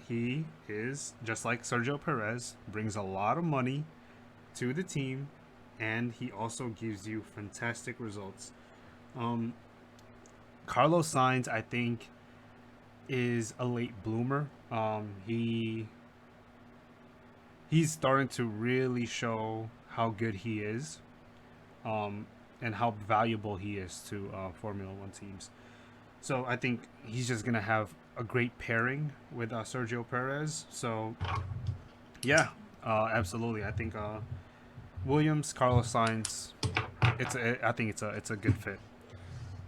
he is just like Sergio Perez, brings a lot of money to the team, and he also gives you fantastic results. Um, Carlos Sainz, I think, is a late bloomer. He's starting to really show how good he is, um, and how valuable he is to Formula One teams. So I think he's just gonna have a great pairing with Sergio Perez. So yeah, absolutely. I think Williams, Carlos Sainz. I think it's a good fit.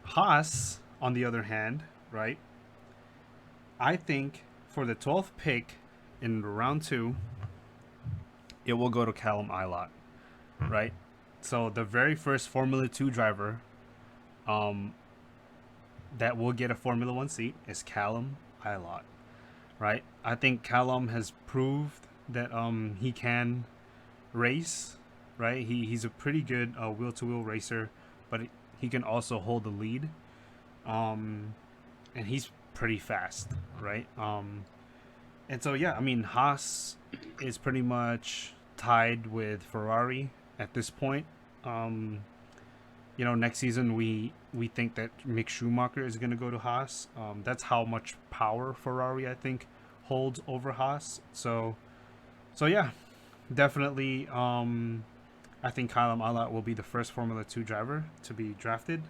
Haas, on the other hand, right? I think for the 12th pick in round two, it will go to Callum Ilott, right? So the very first Formula Two driver, um, that will get a Formula One seat is Callum Ilott, right? I think Callum has proved that he can race, right? He's a pretty good wheel to wheel racer, but he can also hold the lead, um, and he's pretty fast, right? And so yeah, I mean Haas is pretty much tied with Ferrari at this point. Um, Next season we think that Mick Schumacher is going to go to Haas. That's how much power Ferrari I think holds over Haas. So yeah, definitely. I think Kyle Allat will be the first Formula Two driver to be drafted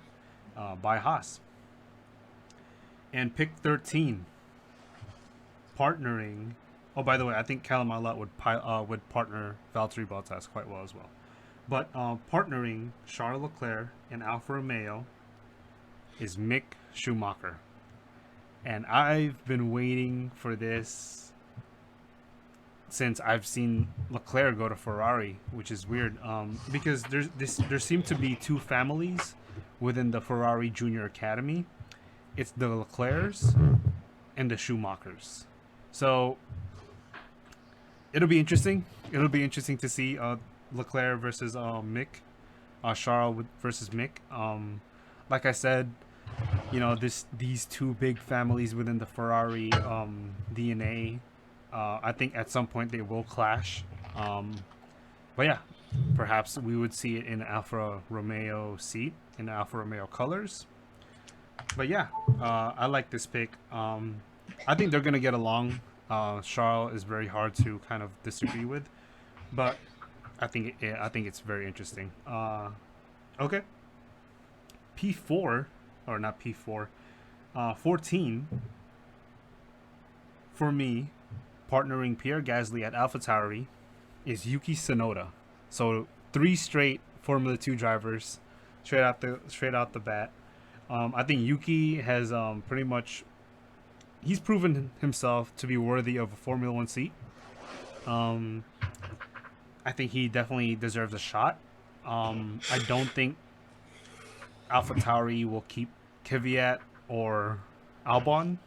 by Haas. And pick 13. partnering. Oh, by the way, I think Callum Ilott would partner Valtteri Bottas quite well as well. But partnering Charles Leclerc and Alfa Romeo is Mick Schumacher, and I've been waiting for this since I've seen Leclerc go to Ferrari, which is weird. Because there seem to be two families within the Ferrari Junior Academy. It's the Leclercs and the Schumachers. So it'll be interesting. It'll be interesting to see Leclerc versus Mick, Charles versus Mick. Like I said, these two big families within the Ferrari DNA. I think at some point they will clash. But yeah, perhaps we would see it in Alfa Romeo seat in Alfa Romeo colors. But yeah, I like this pick. I think they're gonna get along. Charles is very hard to kind of disagree with, but I think it's very interesting. Okay, P4 or not P4, 14 for me, partnering Pierre Gasly at AlphaTauri is Yuki Tsunoda. So 3 straight Formula 2 drivers, straight out the bat. I think Yuki has pretty much he's proven himself to be worthy of a Formula 1 seat. Um, I think he definitely deserves a shot. I don't think AlphaTauri will keep Kvyat or Albon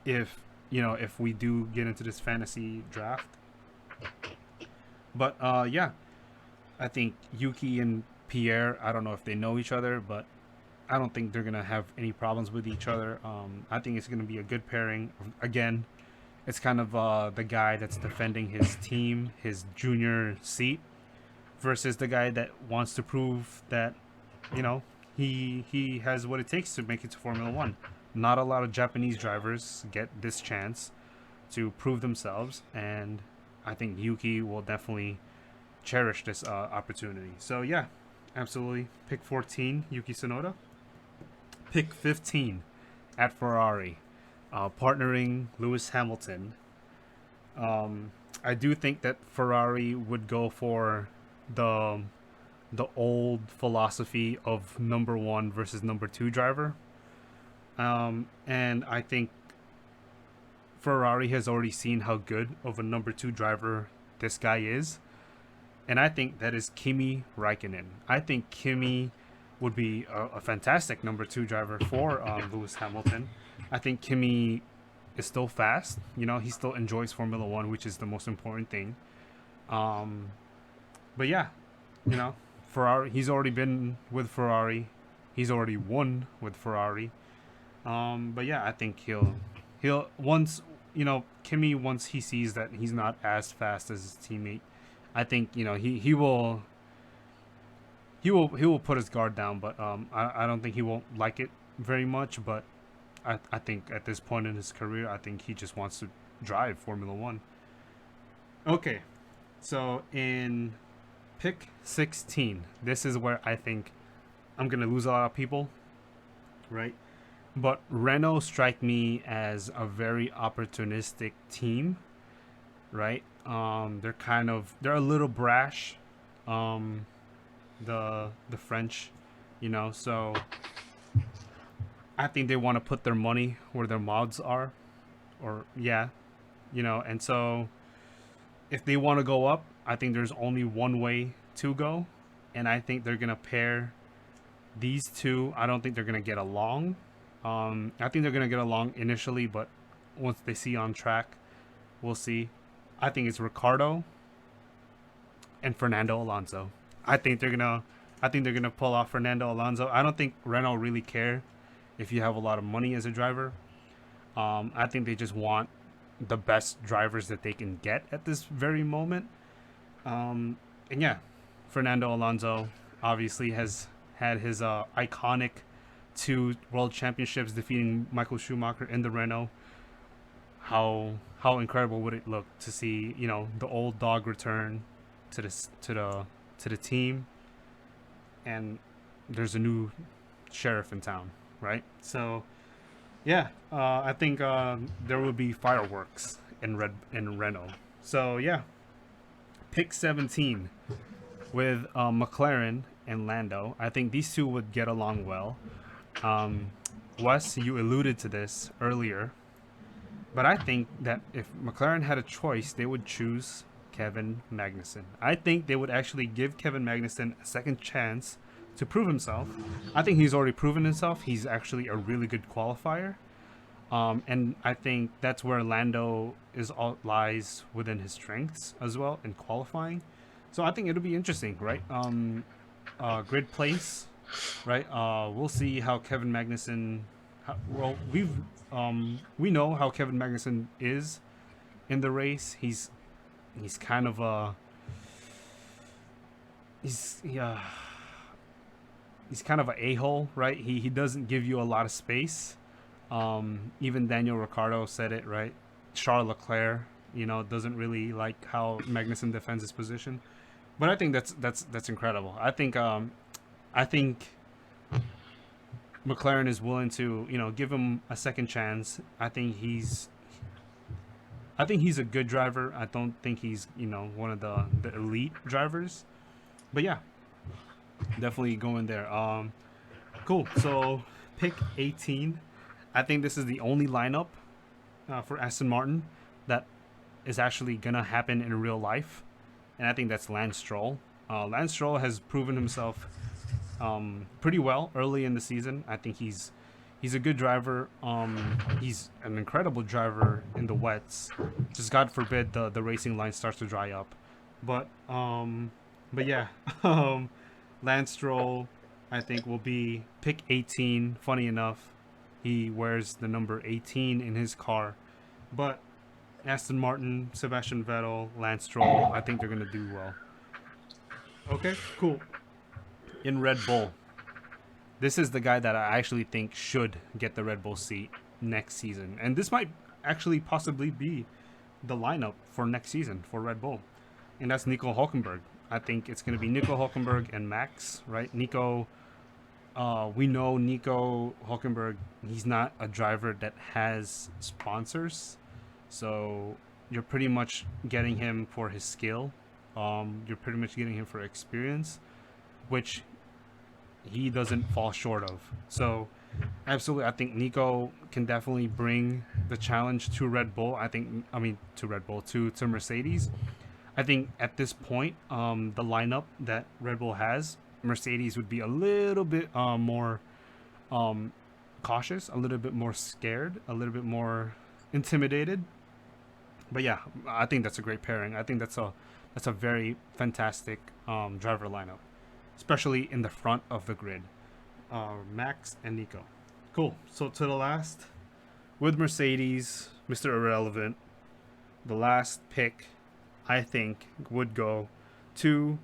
if if we do get into this fantasy draft. But yeah, I think Yuki and Pierre. I don't know if they know each other, but I don't think they're gonna have any problems with each other. I think it's gonna be a good pairing. Again, it's kind of the guy that's defending his team, his junior seat, versus the guy that wants to prove that he has what it takes to make it to Formula One. Not a lot of Japanese drivers get this chance to prove themselves, and I think Yuki will definitely cherish this opportunity. So yeah, absolutely. Pick 14, Yuki Tsunoda. Pick 15 at Ferrari, partnering Lewis Hamilton. I do think that Ferrari would go for the the old philosophy of number one versus number two driver. And I think Ferrari has already seen how good of a number two driver this guy is. And I think that is Kimi Raikkonen. I think Kimi would be a fantastic number two driver for Lewis Hamilton. I think Kimi is still fast. He still enjoys Formula One, which is the most important thing. Um, but yeah, Ferrari. He's already been with Ferrari. He's already won with Ferrari. But yeah, I think he'll once Kimi, once he sees that he's not as fast as his teammate, I think he will put his guard down. But I don't think he won't like it very much. But I think at this point in his career, I think he just wants to drive Formula One. Okay, so in pick 16, this is where I think I'm gonna lose a lot of people, right? But Renault strike me as a very opportunistic team, right? They're a little brash, um, the French, so I think they want to put their money where their mouths are, or yeah, and so if they want to go up, I think there's only one way to go, and I think they're gonna pair these two. I don't think they're gonna get along. I think they're gonna get along initially, but once they see on track, we'll see. I think it's Ricardo and Fernando Alonso. I think they're gonna, I think they're gonna pull off Fernando Alonso. I don't think Renault really care if you have a lot of money as a driver. I think they just want the best drivers that they can get at this very moment. And yeah, Fernando Alonso obviously has had his iconic 2 world championships, defeating Michael Schumacher in the Renault. How incredible would it look to see the old dog return to the team, and there's a new sheriff in town, right? So Yeah, I think there will be fireworks in Renault. So yeah, pick 17 with McLaren and Lando. I think these two would get along well. Um, Wes, you alluded to this earlier, but I think that if McLaren had a choice, they would choose Kevin Magnussen. I think they would actually give Kevin Magnussen a second chance to prove himself. I think he's already proven himself. He's actually a really good qualifier. And I think that's where Lando is all lies within his strengths as well in qualifying. So I think it'll be interesting, right? Grid place, right? We'll see how Kevin Magnussen. Well, we know how Kevin Magnussen is in the race. He's kind of a he's yeah he's kind of an a-hole, right? He doesn't give you a lot of space. Even Daniel Ricciardo said it, right? Charles Leclerc, doesn't really like how Magnussen defends his position. But I think that's incredible. I think McLaren is willing to give him a second chance. I think he's a good driver. I don't think he's one of the elite drivers. But yeah, definitely going there. Cool. So pick 18. I think this is the only lineup for Aston Martin that is actually gonna happen in real life, and I think that's Lance Stroll. Lance Stroll has proven himself pretty well early in the season. I think he's a good driver. He's an incredible driver in the wets. Just God forbid the racing line starts to dry up. But yeah, Lance Stroll, I think will be pick 18. Funny enough, he wears the number 18 in his car, but Aston Martin, Sebastian Vettel, Lance Stroll, I think they're gonna do well. Okay, cool. In Red Bull, this is the guy that I actually think should get the Red Bull seat next season. And this might actually possibly be the lineup for next season for Red Bull. And that's Nico Hulkenberg. I think it's going to be Nico Hulkenberg and Max, right? We know Nico Hulkenberg, he's not a driver that has sponsors. So you're pretty much getting him for his skill. You're pretty much getting him for experience, which he doesn't fall short of. So, absolutely, I think Nico can definitely bring the challenge to Red Bull. I mean, to Red Bull, to Mercedes. I think at this point, the lineup that Red Bull has, Mercedes would be a little bit more um, cautious, a little bit more scared, a little bit more intimidated. But yeah, I think that's a great pairing. I think that's a very fantastic driver lineup, especially in the front of the grid. Max and Nico. Cool. So to the last, with Mercedes, Mr. Irrelevant, the last pick, I think, would go to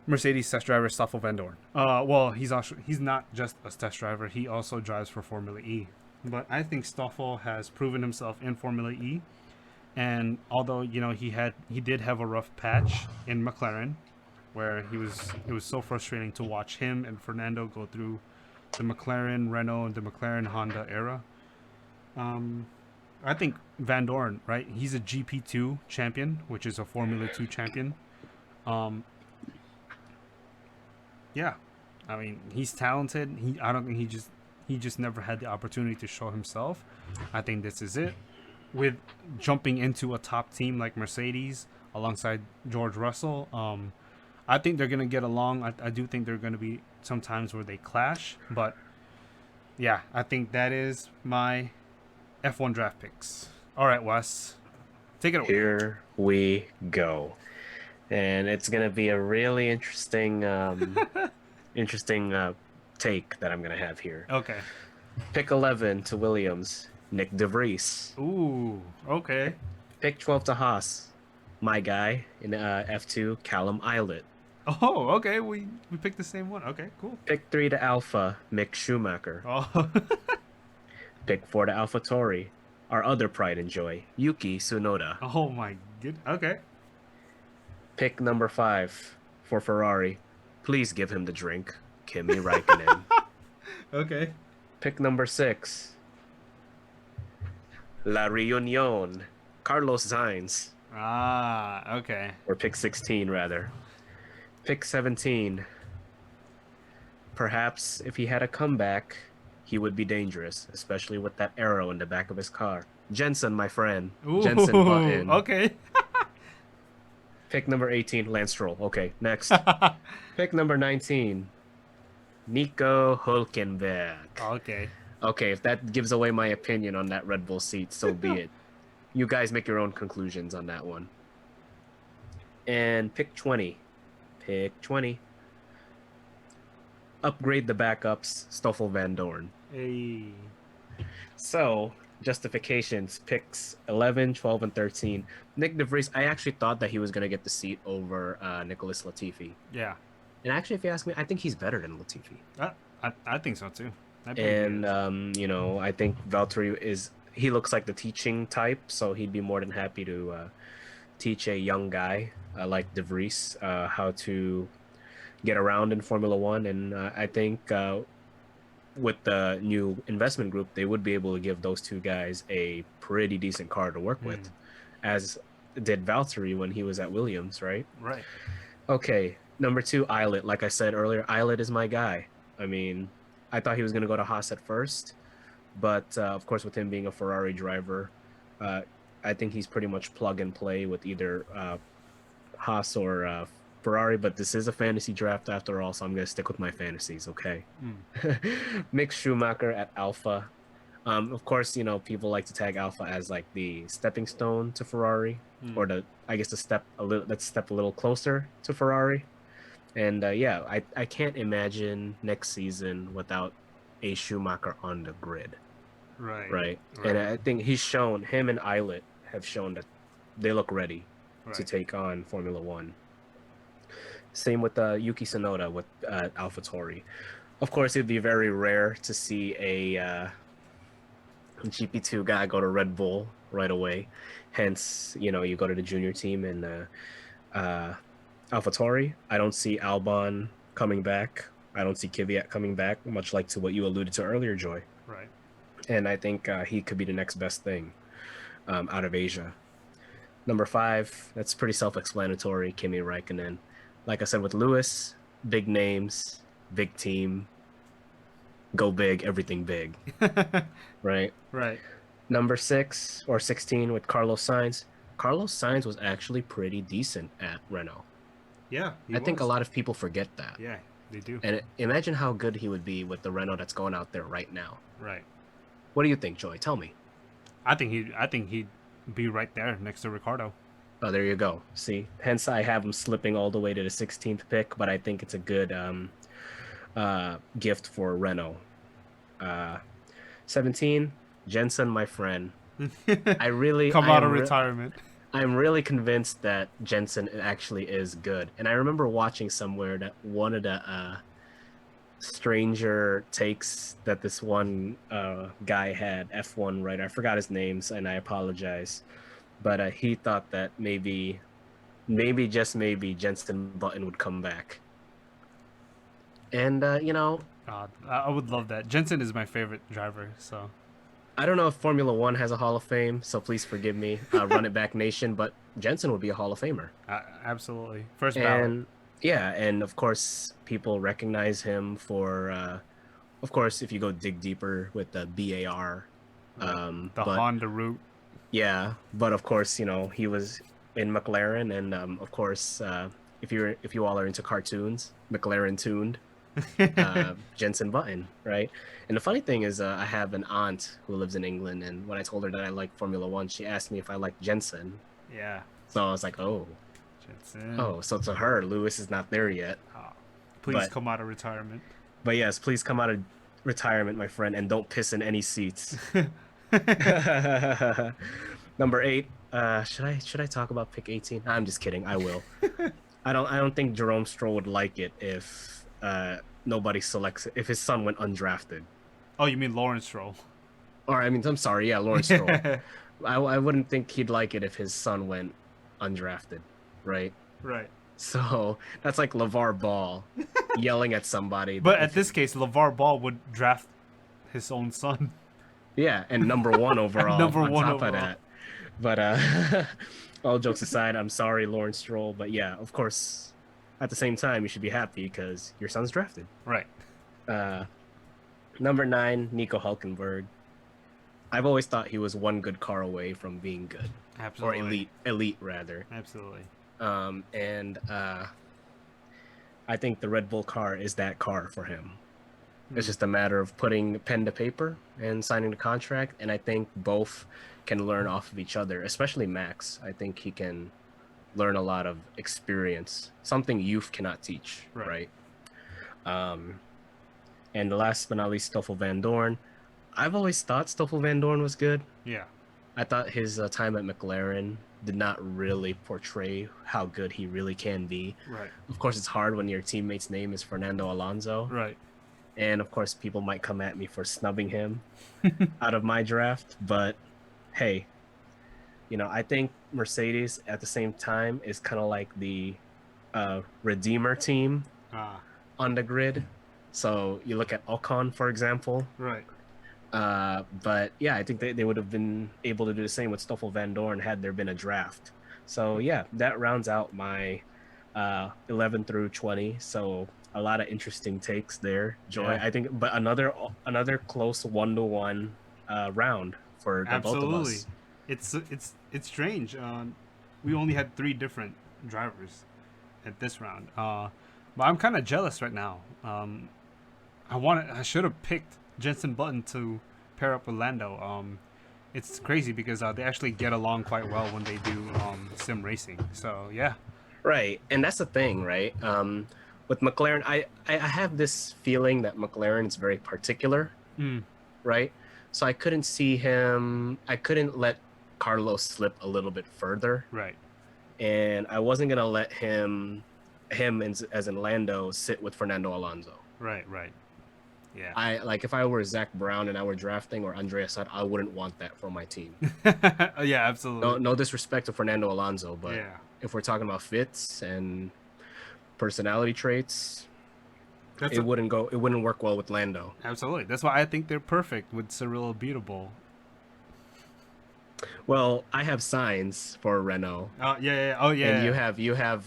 Mercedes test driver Stoffel Van Dorn. Well, he's not just a test driver; he also drives for Formula E. But I think Stoffel has proven himself in Formula E, and although he did have a rough patch in McLaren, where it was so frustrating to watch him and Fernando go through the McLaren Renault and the McLaren Honda era. Um, I think Van Dorn, right? He's a GP2 champion, which is a Formula 2 champion. Um, yeah, I mean he's talented. I don't think he just never had the opportunity to show himself. I think this is it. With jumping into a top team like Mercedes alongside George Russell, I think they're gonna get along. I do think there are gonna be some times where they clash, but yeah, I think that is my F1 draft picks. All right, Wes, take it away. Here we go. And it's gonna be a really interesting take that I'm gonna have here. Okay. Pick 11 to Williams, Nick DeVries. Ooh. Okay. Pick 12 to Haas, my guy in F2, Callum Islet. Oh, okay. We picked the same one. Okay, cool. Pick 3 to Alpha, Mick Schumacher. Oh. Pick 4 to Alpha Tori, our other pride and joy, Yuki Tsunoda. Oh my good. Okay. Pick number 5 for Ferrari, please give him the drink, Kimi Raikkonen. Okay. Pick number 6 La Reunion, Carlos Sainz, Ah, okay. or pick 16 rather. Pick 17. Perhaps if he had a comeback, he would be dangerous, especially with that arrow in the back of his car. Jensen, my friend. Jensen Ooh, Button. okay. Pick number 18, Lance Stroll. Okay, next. Pick number 19, Nico Hulkenberg. Okay. Okay, if that gives away my opinion on that Red Bull seat, so be it. You guys make your own conclusions on that one. And pick 20. Pick 20. Upgrade the backups, Stoffel Van Dorn. Hey. So, justifications, picks 11, 12, and 13. Nick DeVries, I actually thought that he was going to get the seat over Nicholas Latifi. Yeah. And actually, if you ask me, I think he's better than Latifi. I think so too. I believe he And, is. I think Valtteri he looks like the teaching type, so he'd be more than happy to teach a young guy like DeVries how to get around in Formula One. And I think with the new investment group, they would be able to give those two guys a pretty decent car to work with, as did Valtteri when he was at Williams, right? Right. Okay, number two, Eilert. Like I said earlier, Eilert is my guy. I mean, I thought he was going to go to Haas at first, but of course, with him being a Ferrari driver, uh, I think he's pretty much plug and play with either Haas or Ferrari. But this is a fantasy draft after all, so I'm going to stick with my fantasies, okay? Mick Schumacher at Alpha. Of course, people like to tag Alpha as like the stepping stone to Ferrari, or I guess let's step a little closer to Ferrari. And yeah, I can't imagine next season without a Schumacher on the grid, Right. right? Right. And I think him and Eilert have shown that they look ready to Right. take on Formula One. Same with Yuki Tsunoda with AlphaTauri. Of course, it'd be very rare to see a GP2 guy go to Red Bull right away. Hence, you go to the junior team and AlphaTauri. I don't see Albon coming back. I don't see Kvyat coming back, much like to what you alluded to earlier, Joy. Right. And I think he could be the next best thing out of Asia. Number 5, that's pretty self-explanatory, Kimi Räikkönen. Like I said with Lewis, big names, big team, go big, everything big, right? Right. Number 6 or 16 with Carlos Sainz. Carlos Sainz was actually pretty decent at Renault. Yeah. I think a lot of people forget that. Yeah, they do. And imagine how good he would be with the Renault that's going out there right now. Right. What do you think, Joy? Tell me. I think he'd be right there next to Ricardo. Oh, there you go. See, hence I have him slipping all the way to the 16th pick, but I think it's a good gift for Renault. 17, Jensen, my friend. Come out of retirement. I'm really convinced that Jensen actually is good. And I remember watching somewhere that one of the stranger takes that this one guy had, F1 writer, I forgot his names, and I apologize. But he thought that maybe just maybe Jensen Button would come back. And God, I would love that. Jensen is my favorite driver, so I don't know if Formula One has a Hall of Fame, so please forgive me, Run It Back Nation, but Jensen would be a Hall of Famer. absolutely first ballot. And yeah, and of course people recognize him for, of course, if you go dig deeper with the BAR, The but Honda route. yeah, but of course, he was in McLaren, and of course, if you all are into cartoons, McLaren tuned. Jensen Button, right? And the funny thing is, I have an aunt who lives in England, and when I told her that I like Formula One, she asked me if I like Jensen. Yeah. So I was like, Jensen. so to her, Lewis is not there yet. Please come out of retirement. But yes, please come out of retirement, my friend, and don't piss in any seats. Number 8. Should I talk about pick 18? I'm just kidding. I will. I don't think Jerome Stroll would like it if nobody selects it, if his son went undrafted. Oh, you mean Lawrence Stroll? Or I mean, I'm sorry, yeah, Lawrence Stroll. I wouldn't think he'd like it if his son went undrafted, right? Right. So that's like LeVar Ball yelling at somebody. But at this case, LeVar Ball would draft his own son. Yeah, and number one overall Number on one top of overall. that. But all jokes aside, I'm sorry, Lawrence Stroll. But yeah, of course, at the same time, you should be happy because your son's drafted. Right. Uh, Number nine, Nico Hulkenberg. I've always thought he was one good car away from being good, or Absolutely. elite rather. Absolutely. And I think the Red Bull car is that car for him. It's Mm. just a matter of putting pen to paper and signing the contract. And I think both can learn off of each other, especially Max. I think he can learn a lot of experience, something youth cannot teach, Right. right? Um, and last but not least, Stoffel Van Dorn. I've always thought Stoffel Van Dorn was good. Yeah. I thought his time at McLaren did not really portray how good he really can be. Right. Of course, it's hard when your teammate's name is Fernando Alonso. Right. And of course, people might come at me for snubbing him out of my draft. But hey, I think Mercedes at the same time is kind of like the Redeemer team Ah. on the grid. So you look at Ocon, for example. Right. But yeah, I think they would have been able to do the same with Stoffel Van Dorn had there been a draft. So yeah, that rounds out my 11 through 20. So a lot of interesting takes there, Joy. Yeah. I think, but another close 1-1 round for the both of Absolutely. us. It's strange. We only had three different drivers at this round. But I'm kind of jealous right now. I should have picked Jensen Button to pair up with Lando. It's crazy because they actually get along quite well when they do sim racing. So yeah. Right, and that's the thing, right? With McLaren, I have this feeling that McLaren is very particular, Mm, right? So I couldn't see him. I couldn't let Carlos slip a little bit further, right. and I wasn't gonna let him as in Lando sit with Fernando Alonso. Right. Right. Yeah. I like if I were Zach Brown and I were drafting or Andreas Saad, I wouldn't want that for my team. Yeah. No, Absolutely. no disrespect to Fernando Alonso, but Yeah. if we're talking about fits and personality traits, That's it a, wouldn't go. It wouldn't work well with Lando. Absolutely. That's why I think they're perfect with Cyril Beatable. Well, I have signs for Renault, Oh yeah. Yeah. Oh and yeah. Fernando. I have you have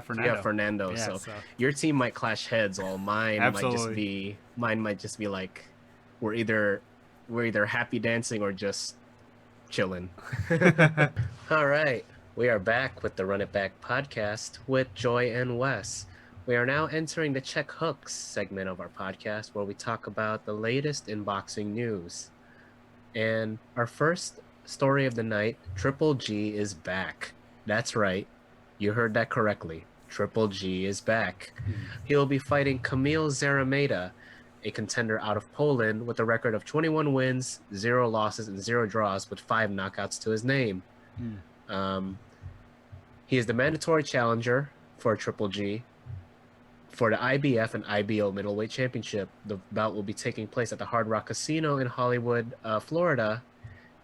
Fernando. Fernando. Yeah. So So your team might clash heads, while absolutely. mine might just be like we're either happy dancing or just chilling. All right. We are back with the Run It Back podcast with Joy and Wes. We are now entering the Check Hooks segment of our podcast where we talk about the latest in boxing news. And our first story of the night, Triple G is back. That's right. You heard that correctly. Triple G is back. Mm, He'll be fighting Kamil Zarameda, a contender out of Poland with a record of 21 wins, 0 losses, and 0 draws with 5 knockouts to his name. mm, Um, he is the mandatory challenger for Triple G for the IBF and IBO middleweight championship. The bout will be taking place at the Hard Rock Casino in Hollywood, Florida,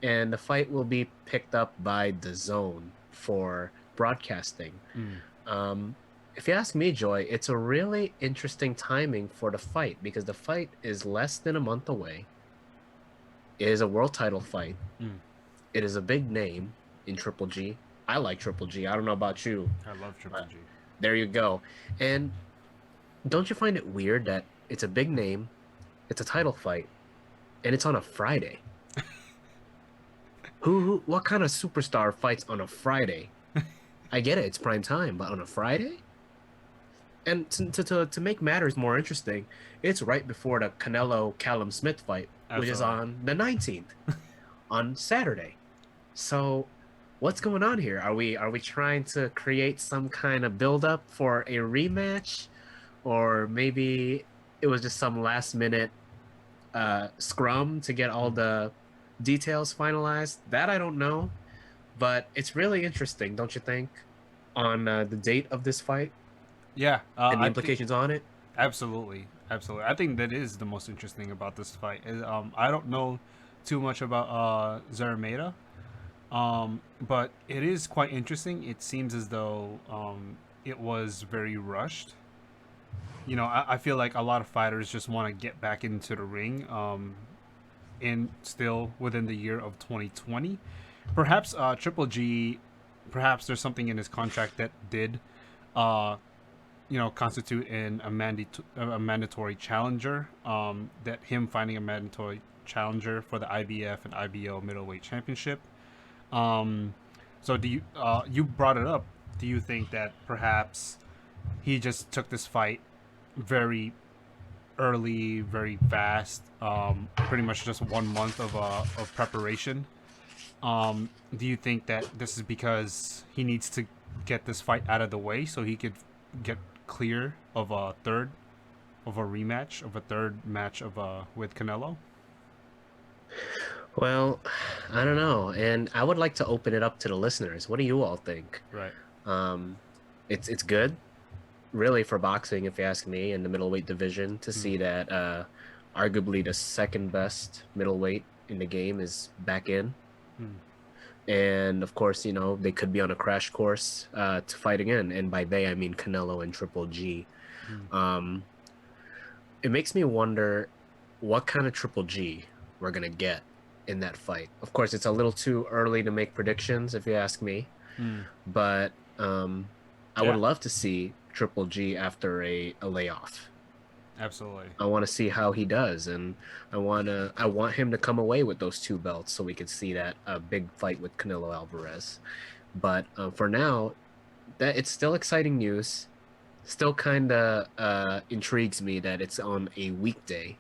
and the fight will be picked up by DAZN for broadcasting. mm. If you ask me, Joy, it's a really interesting timing for the fight because the fight is less than a month away. It is a world title fight. Mm. It is a big name in Triple G. I like Triple G. I don't know about you. I love Triple G. There you go. And don't you find it weird that it's a big name, it's a title fight, and it's on a Friday? What kind of superstar fights on a Friday? I get it, it's prime time, but on a Friday? And to make matters more interesting, it's right before the Canelo Callum Smith fight, which is Absolutely. on the 19th, on Saturday. So, what's going on here? Are we trying to create some kind of build-up for a rematch, or maybe it was just some last-minute scrum to get all Mm. the details finalized? That I don't know, but it's really interesting, don't you think, on the date of this fight Yeah. and the I think implications on it? absolutely, absolutely. I think that is the most interesting about this fight. I don't know too much about Zarameda, but it is quite interesting. It seems as though it was very rushed. I feel like a lot of fighters just want to get back into the ring. in still within the year of 2020. Perhaps Triple G, perhaps there's something in his contract that did, uh, constitute in a mandatory challenger. That him finding a mandatory challenger for the IBF and IBO middleweight championship. Um, so you brought it up? Do you think that perhaps he just took this fight very early, very fast, pretty much just 1 month of preparation? Do you think that this is because he needs to get this fight out of the way so he could get clear of a rematch of a third match of with Canelo? Well, I don't know, and I would like to open it up to the listeners. What do you all think? Right. Um, it's good, really, for boxing, if you ask me, in the middleweight division to Mm. see that arguably the second best middleweight in the game is back in. Mm. And of course, they could be on a crash course to fight again. And by they, I mean Canelo and Triple G. Mm. Um, it makes me wonder what kind of Triple G we're going to get in that fight. Of course, it's a little too early to make predictions, if you ask me. Mm. But I would Yeah, love to see Triple G after a layoff. absolutely. I want to see how he does, and I want him to come away with those two belts so we could see that big fight with Canelo Alvarez. But for now, that it's still exciting news. Still kind of intrigues me that it's on a weekday,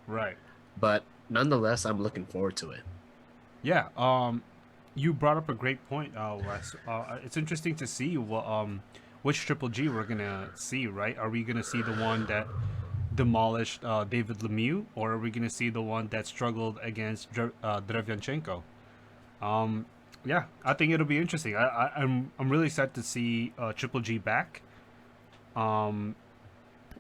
Right. but nonetheless, I'm looking forward to it. Yeah. You brought up a great point, Wes. It's interesting to see which Triple G we're gonna see. Right? Are we gonna see the one that demolished David Lemieux, or are we gonna see the one that struggled against Derevyanchenko? Um, yeah, I think it'll be interesting. I'm really sad to see Triple G back. Um,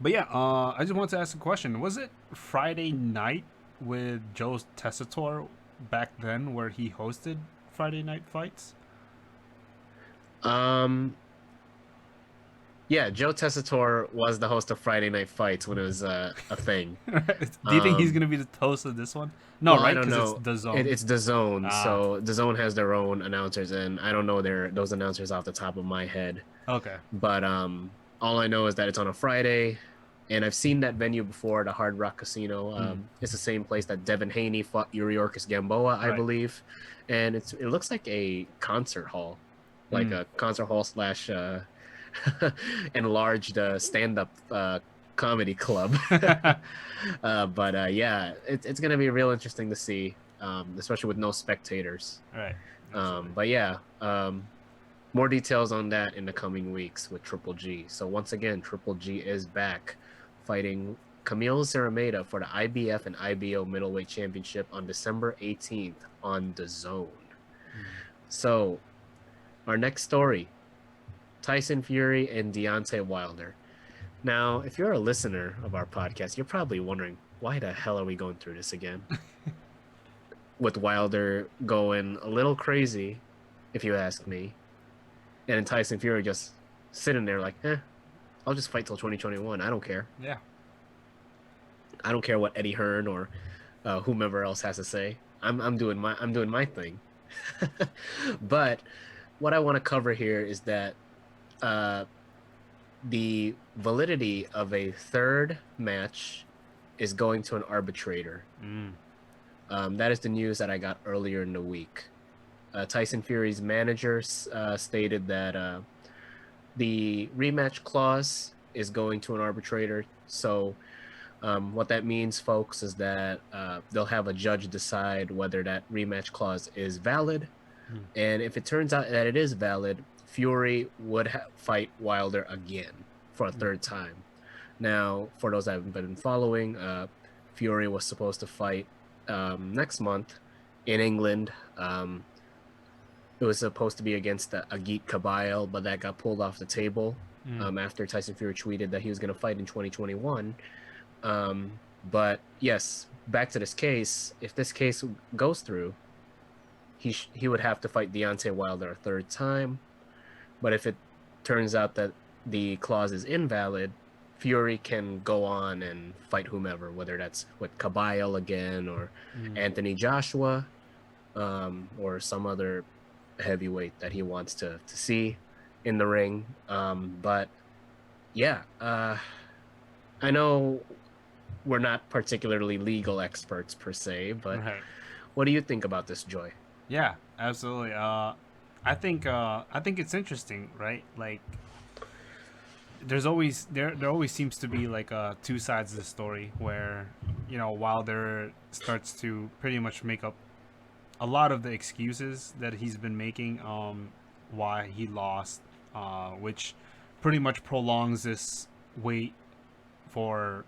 but yeah, I just wanted to ask a question. Was it Friday night with Joe Tessitore back then where he hosted Friday night fights? Um, yeah, Joe Tessitore was the host of Friday Night Fights when it was a thing. Do you think he's Um, gonna be the host of this one? No, well, I right? don't Because it's know. the zone. It's the Zone, Ah, so the Zone has their own announcers, and I don't know those announcers off the top of my head. okay. But all I know is that it's on a Friday, and I've seen that venue before, the Hard Rock Casino. Hmm. It's the same place that Devin Haney fought Yuriorkis Gamboa, I Right. believe, and it looks like a concert hall, like Hmm. a concert hall slash enlarged stand-up comedy club. But yeah, it's gonna be real interesting to see, especially with no spectators. Right. Absolutely. But yeah, more details on that in the coming weeks with Triple G. So once again, Triple G is back fighting Camille Cerameda for the IBF and IBO middleweight championship on December 18th on the Zone. Hmm. So our next story, Tyson Fury and Deontay Wilder. Now, if you're a listener of our podcast, you're probably wondering, why the hell are we going through this again? With Wilder going a little crazy, if you ask me, and Tyson Fury just sitting there like, I'll just fight till 2021. I don't care. Yeah. I don't care what Eddie Hearn or whomever else has to say. I'm doing my thing. But what I want to cover here is that uh, the validity of a third match is going to an arbitrator. Mm. That is the news that I got earlier in the week. Tyson Fury's manager stated that the rematch clause is going to an arbitrator. So what that means, folks, is that they'll have a judge decide whether that rematch clause is valid. Mm. And if it turns out that it is valid, Fury would fight Wilder again for a third time. Now, for those that haven't been following, Fury was supposed to fight next month in England. It was supposed to be against Agit Kabayel, but that got pulled off the table Mm. after Tyson Fury tweeted that he was going to fight in 2021. But yes, back to this case. If this case goes through, he would have to fight Deontay Wilder a third time. But if it turns out that the clause is invalid, Fury can go on and fight whomever, whether that's with Cabile again or Mm. Anthony Joshua, or some other heavyweight that he wants to see in the ring. But yeah, I know we're not particularly legal experts per se, but Right. what do you think about this, Joy? Yeah, absolutely. I think it's interesting, right? Like there always seems to be like two sides of the story where Wilder starts to pretty much make up a lot of the excuses that he's been making why he lost, which pretty much prolongs this wait for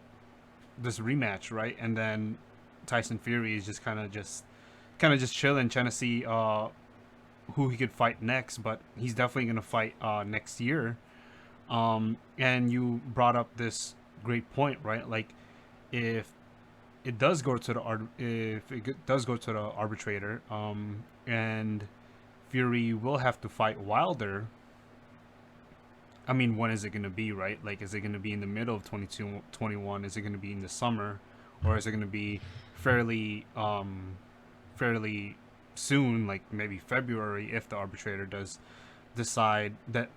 this rematch, right? And then Tyson Fury is just kind of just chilling, trying to see who he could fight next. But he's definitely gonna fight next year. And you brought up this great point, right? Like if it does go to the arbitrator, and Fury will have to fight Wilder. I mean, when is it going to be, right? Like, is it going to be in the middle of 22-21? Is it going to be in the summer? Or is it going to be fairly, fairly soon, like maybe February, if the arbitrator does decide that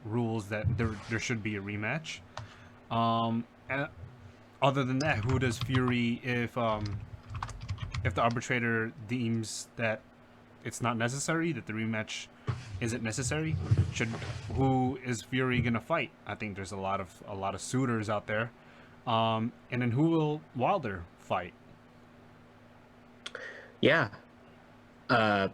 rules that there should be a rematch? And other than that, who does Fury, if the arbitrator deems that it's not necessary, that the rematch isn't necessary, should who is Fury gonna fight? I think there's a lot of suitors out there, and then who will Wilder fight? Yeah. Uh,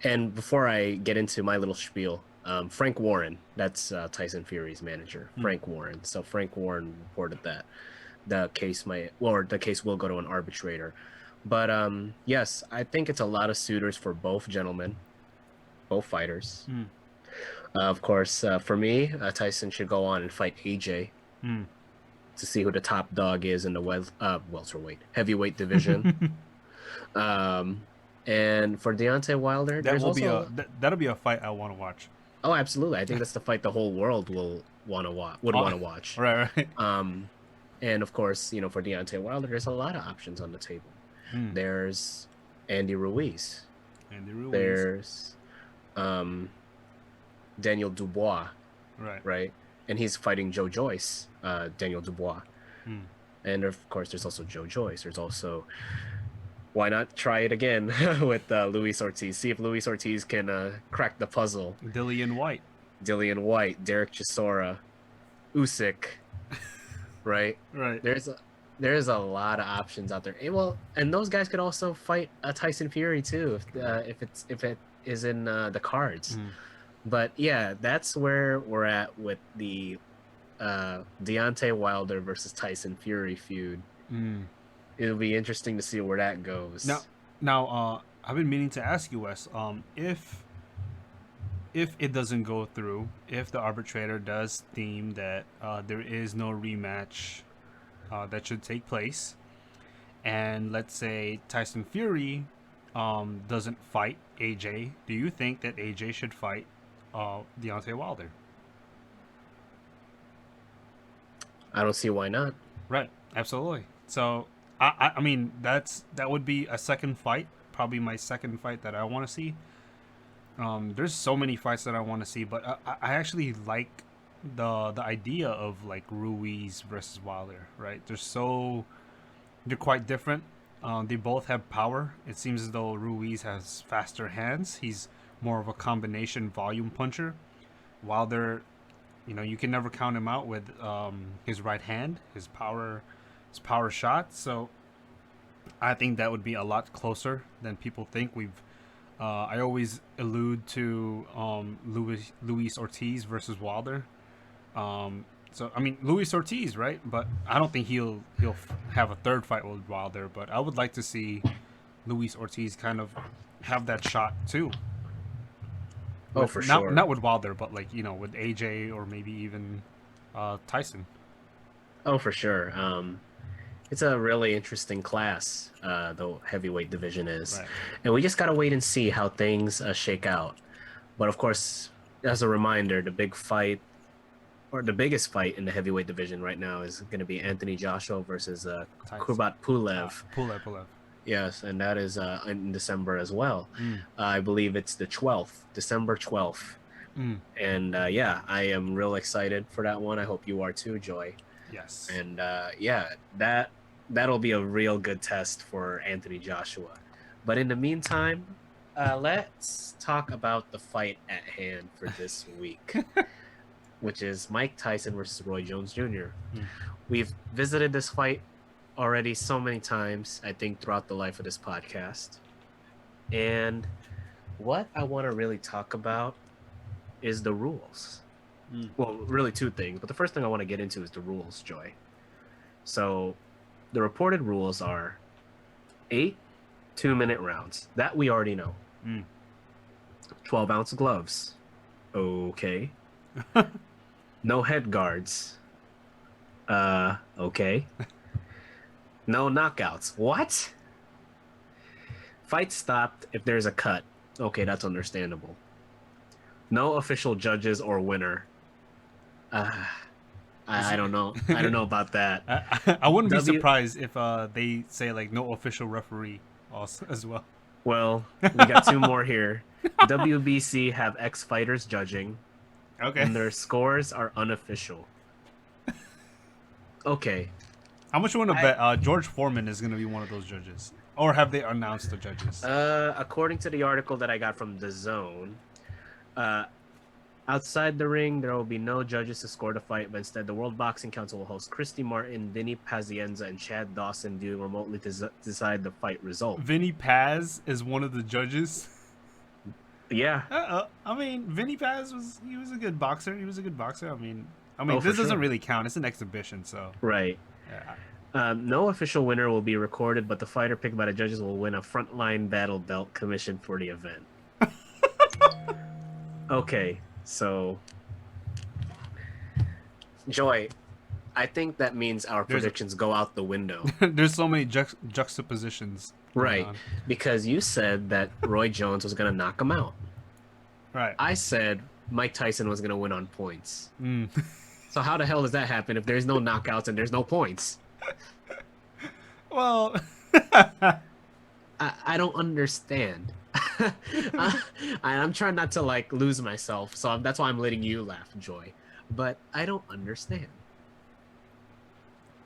and before I get into my little spiel, Frank Warren, that's Tyson Fury's manager, Hmm. Frank Warren. So Frank Warren reported that the case will go to an arbitrator. But yes, I think it's a lot of suitors for both gentlemen, both fighters. Hmm. Of course, for me, Tyson should go on and fight AJ Hmm. to see who the top dog is in the welterweight, heavyweight division. Um, and for Deontay Wilder, That there's will be also that'll be a fight I want to watch. oh, absolutely. I think that's the fight the whole world would Oh, want to watch. right, right. Um, and of course, for Deontay Wilder, there's a lot of options on the table. Hmm. There's Andy Ruiz. Andy Ruiz. There's um, Daniel Dubois, Right. right? And he's fighting Joe Joyce, Daniel Dubois. Hmm. And of course, there's also Joe Joyce. There's also why not try it again with Luis Ortiz? See if Luis Ortiz can crack the puzzle. Dillian White. Dillian White, Derek Chisora, Usyk, right? Right. There's a lot of options out there. And those guys could also fight Tyson Fury too, if it is in the cards. Hmm. But yeah, that's where we're at with the Deontay Wilder versus Tyson Fury feud. Hmm. It'll be interesting to see where that goes. Now, I've been meaning to ask you, Wes, if it doesn't go through, if the arbitrator does deem that there is no rematch that should take place, and let's say Tyson Fury doesn't fight AJ, do you think that AJ should fight Deontay Wilder? I don't see why not. Right, absolutely. So, I mean, that would be a second fight, probably my second fight that I want to see. There's so many fights that I want to see, but I actually like the idea of like Ruiz versus Wilder. Right? They're quite different. They both have power. It seems as though Ruiz has faster hands. He's more of a combination volume puncher. Wilder, you can never count him out with his right hand, his power shot. So I think that would be a lot closer than people think. I always allude to Luis Ortiz versus Wilder. So I mean Luis Ortiz, right? But I don't think he'll have a third fight with Wilder. But I would like to see Luis Ortiz kind of have that shot too. Oh, With for not sure. with Wilder, but like with AJ or maybe even Tyson. Oh, for sure. It's a really interesting class, the heavyweight division is. Right. And we just got to wait and see how things shake out. But of course, as a reminder, the big fight or the biggest fight in the heavyweight division right now is going to be Anthony Joshua versus Tyson. Kurbat Pulev. Pulev. Yes, and that is in December as well. Mm. I believe it's the 12th, December 12th. Mm. And yeah, I am real excited for that one. I hope you are too, Joy. Yes. And yeah, that'll be a real good test for Anthony Joshua. But in the meantime, let's talk about the fight at hand for this week, which is Mike Tyson versus Roy Jones Jr. Mm. We've visited this fight already so many times, I think, throughout the life of this podcast. And what I want to really talk about is the rules. Mm. Well, really two things, but the first thing I want to get into is the rules, Joy. So the reported rules are 8 2-minute rounds. That we already know. 12-ounce gloves. Okay. No head guards. Okay. No knockouts. What? Fight stopped if there's a cut. Okay, that's understandable. No official judges or winner. I don't know. I don't know about that. I wouldn't be surprised if they say like no official referee also as well. Well, we got two more here. WBC have ex-fighters judging. Okay. And their scores are unofficial. Okay. How much you want to bet George Foreman is going to be one of those judges? Or have they announced the judges? According to the article that I got from The Zone, outside the ring, there will be no judges to score the fight, but instead the World Boxing Council will host Christy Martin, Vinny Pazienza, and Chad Dawson viewing remotely to decide the fight result. Vinny Paz is one of the judges? Yeah. I mean, Vinny Paz was a good boxer. He was a good boxer. I mean, this doesn't really count. It's an exhibition, so. Right. Yeah. No official winner will be recorded, but the fighter picked by the judges will win a frontline battle belt commissioned for the event. Okay, so Joy, I think that means our predictions go out the window. There's so many juxtapositions. Right, because you said that Roy Jones was going to knock him out. Right. I said Mike Tyson was going to win on points. Mm. So how the hell does that happen if there's no knockouts and there's no points? Well, I don't understand. I'm trying not to like lose myself, so that's why I'm letting you laugh, Joy. But I don't understand.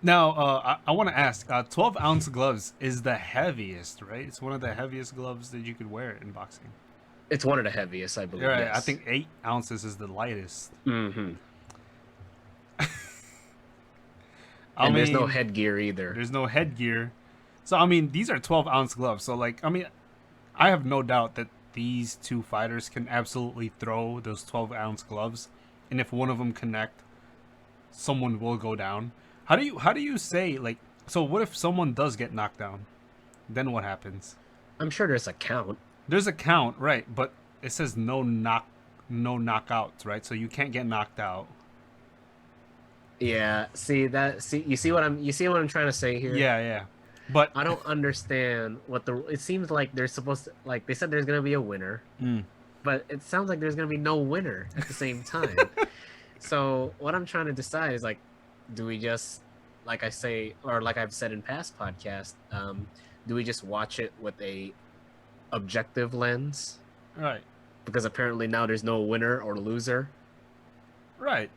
Now, I want to ask, 12-ounce gloves is the heaviest, right? It's one of the heaviest gloves that you could wear in boxing. It's one of the heaviest, I believe. Right. Yes. I think 8 ounces is the lightest. Mm-hmm. And there's no headgear either. There's no headgear. So, I mean, these are 12-ounce gloves. So, like, I mean, I have no doubt that these two fighters can absolutely throw those 12-ounce gloves. And if one of them connect, someone will go down. How do you say, like, so what if someone does get knocked down? Then what happens? I'm sure there's a count. There's a count, right? But it says no knockouts, right? So you can't get knocked out. Yeah, you see what I'm trying to say here? Yeah. But I don't understand it seems like they're supposed to, like, they said there's going to be a winner. But it sounds like there's going to be no winner at the same time. So what I'm trying to decide is, like, do we just, like I say, or like I've said in past podcasts, do we just watch it with a objective lens? Right. Because apparently now there's no winner or loser. Right.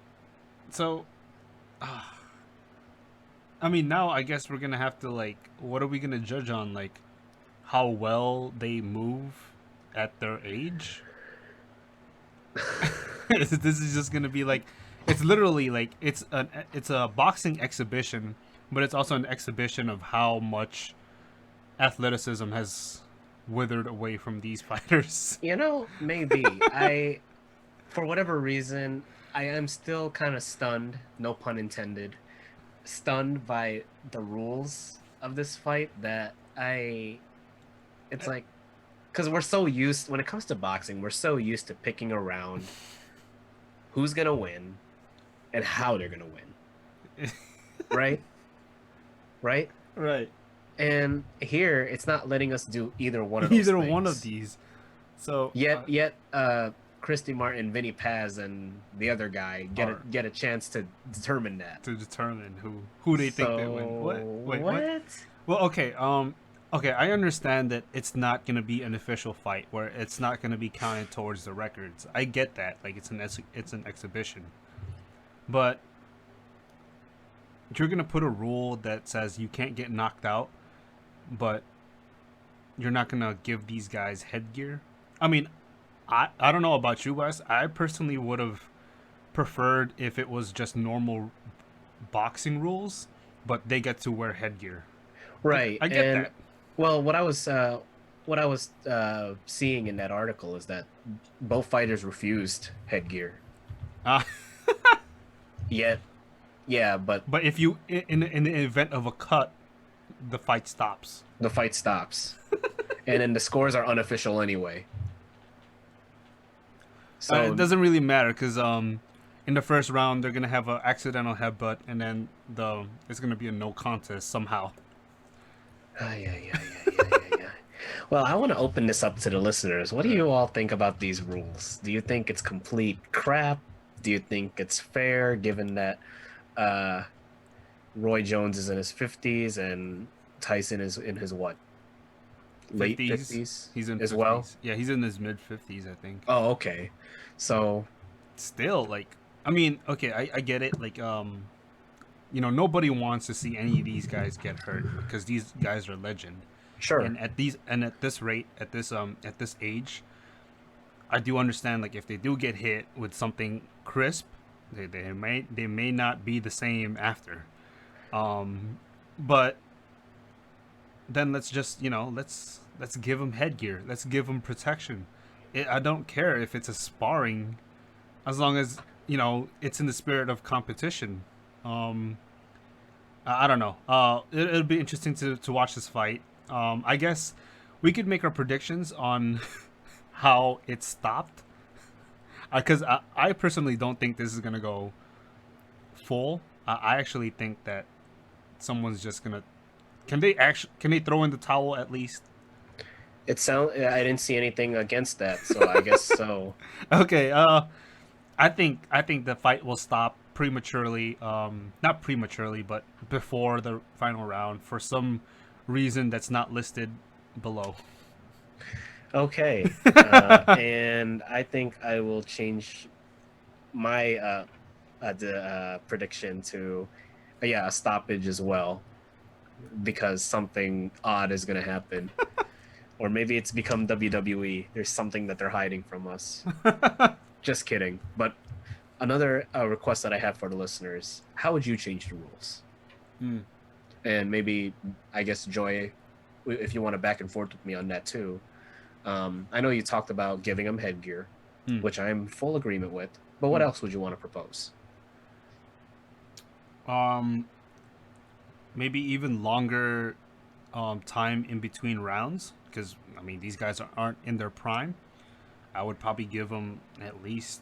So, I mean, now I guess we're going to have to, like, what are we going to judge on? Like, how well they move at their age? This is just going to be like, it's literally like, it's a boxing exhibition, but it's also an exhibition of how much athleticism has withered away from these fighters. You know, maybe. For whatever reason, I am still kind of stunned, no pun intended, stunned by the rules of this fight that it's like, because we're so used, when it comes to boxing, we're so used to picking around who's going to win and how they're going to win. Right? Right. And here, it's not letting us do either one of these. those things. One of these. So Yet, Christy Martin, Vinny Paz, and the other guy Or get a chance to determine that. to determine who they think they win. What? So Wait, what? what? Well, okay. Okay. I understand that it's not gonna be an official fight where it's not gonna be counted towards the records. I get that. Like it's an exhibition, but you're gonna put a rule that says you can't get knocked out, but you're not gonna give these guys headgear. I mean, I don't know about you guys. I personally would have preferred if it was just normal boxing rules, but they get to wear headgear. Right. I get And that. well, what I was seeing in that article is that both fighters refused headgear. Uh, Yet, yeah, but but if you in the event of a cut, the fight stops. the fight stops, and then the scores are unofficial anyway. It So, doesn't really matter because in the first round they're gonna have an accidental headbutt, and then it's gonna be a no contest somehow. yeah. Well, I want to open this up to the listeners. What do you all think about these rules? Do you think it's complete crap? Do you think it's fair, given that uh, Roy Jones is in his 50s and Tyson is in his what? Late 50s. 50s He's in as 50s. well? Yeah, he's in his mid 50s, I think. Oh, okay. So, Still, like, I mean, okay, I get it. Like, nobody wants to see any of these guys get hurt because these guys are legend. sure. And at this rate, at this age, I do understand. Like, if they do get hit with something crisp, they may not be the same after. But then let's just let's give them headgear. Let's give them protection. I don't care if it's a sparring, as long as it's in the spirit of competition. I don't know. It'll be interesting to watch this fight. I guess we could make our predictions on how it stopped, because I personally don't think this is gonna go full. I actually think that someone's just gonna. Can they throw in the towel at least? I didn't see anything against that, so I guess so. Okay. I think the fight will stop prematurely. Not prematurely, but before the final round for some reason that's not listed below. Okay. And I think I will change my prediction to yeah, a stoppage as well, because something odd is going to happen. Or maybe it's become WWE. There's something that they're hiding from us. Just kidding. But another request that I have for the listeners: how would you change the rules? Hmm. And maybe, I guess, Joy, if you want to back and forth with me on that too. I know you talked about giving them headgear, Hmm. which I'm full agreement with. But what Hmm. else would you want to propose? Um, Maybe even longer time in between rounds, because I mean these guys aren't in their prime. I would probably give them at least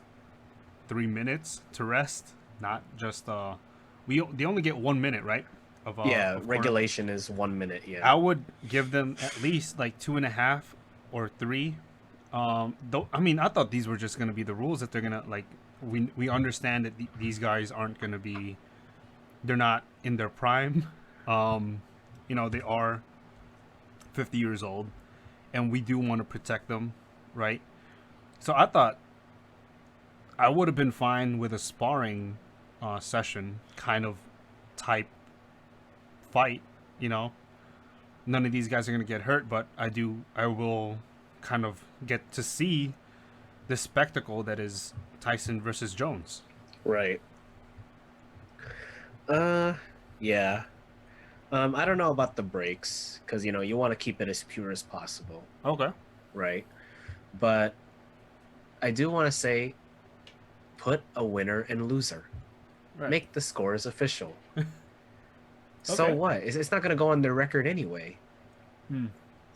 3 minutes to rest, not just they only get 1 minute, right? Yeah, Of quarter. regulation is 1 minute. I Yeah. would give them at least like 2.5 or 3. Though I mean, I thought these were just gonna be the rules that they're gonna like. We understand that these guys aren't gonna be. They're not in their prime. They are 50 years old, and we do want to protect them, right? So I thought I would have been fine with a sparring session kind of type fight. You know, none of these guys are gonna get hurt, but I will kind of get to see the spectacle that is Tyson versus Jones. Right. Uh, yeah. I don't know about the breaks because you want to keep it as pure as possible, Okay. right? But I do want to say, put a winner and loser. Right. Make the scores official. So Okay. what? It's not going to go on their record anyway. Hmm.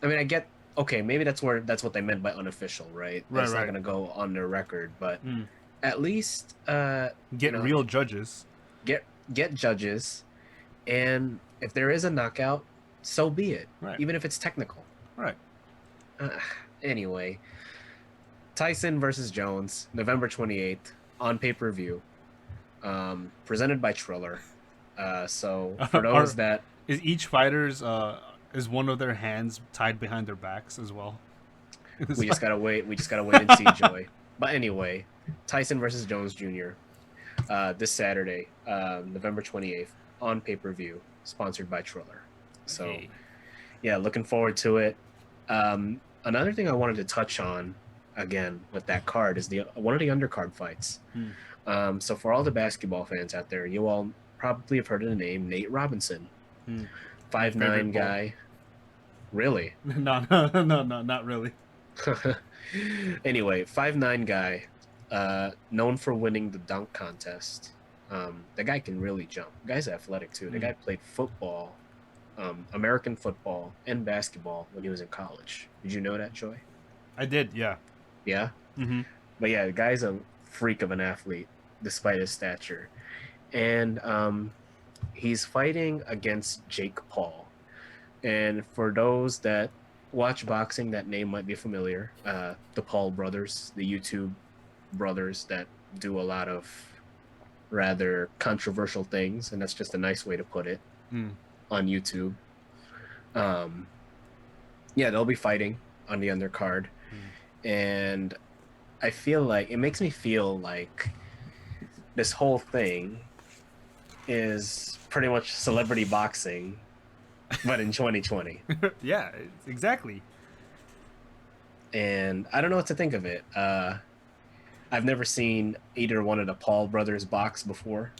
I mean, I get okay. Maybe that's what they meant by unofficial, right? Right, It's not right. going to go on their record, but Hmm. at least Get real judges. get judges, and if there is a knockout, so be it. Right. Even if it's technical. Right. Uh, anyway, Tyson versus Jones, November 28th, on pay-per-view, presented by Triller. So for those Are that is each fighter's is one of their hands tied behind their backs as well? In this we just fight? gotta wait, we just gotta wait and see, Joy. But anyway, Tyson versus Jones Jr. This Saturday, November 28th, on pay-per-view, sponsored by Triller. So Hey. yeah, looking forward to it. Another thing I wanted to touch on again with that card is the one of the undercard fights. Hmm. So for all the basketball fans out there, you all probably have heard of the name Nate Robinson, Hmm. My 5'9" favorite ball. guy. Really? No, no, no, no, not really. Anyway, 5'9" guy, known for winning the dunk contest. The guy can really jump. The guy's athletic too. The Hmm. guy played football, American football, and basketball when he was in college. Did you know that, Joy? I did, yeah. Yeah. Mm-hmm. But yeah, the guy's a freak of an athlete despite his stature. And he's fighting against Jake Paul. And for those that watch boxing, that name might be familiar. The Paul brothers, the YouTube brothers that do a lot of rather controversial things, and that's just a nice way to put it Mm. on YouTube. Um, yeah, they'll be fighting on the undercard, and I feel like it makes me feel like this whole thing is pretty much celebrity boxing, but in 2020. Yeah, exactly. And I don't know what to think of it. I've never seen either one of the Paul brothers box before.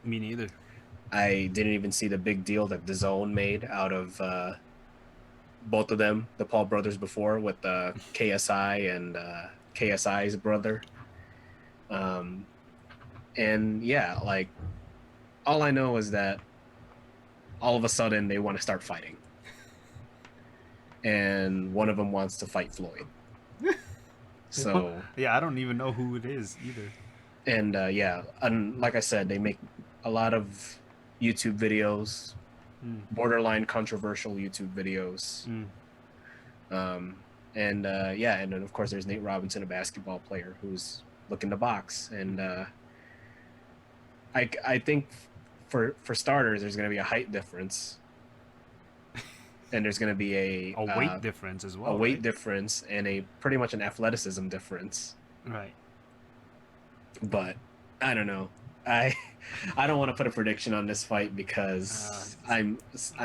Me neither. I didn't even see the big deal that DAZN made out of both of them, the Paul brothers, before with KSI and KSI's brother. And yeah, like all I know is that all of a sudden they want to start fighting, and one of them wants to fight Floyd. So Yeah, I don't even know who it is either. and yeah, and like I said, they make a lot of YouTube videos, Mm. borderline controversial YouTube videos. Mm. And yeah, and then of course there's Nate Robinson, a basketball player who's looking to box, and I think for starters there's going to be a height difference, and there's going to be A weight difference as well. a weight right? difference, and a pretty much an athleticism difference. Right. But I don't know. I I don't want to put a prediction on this fight because I'm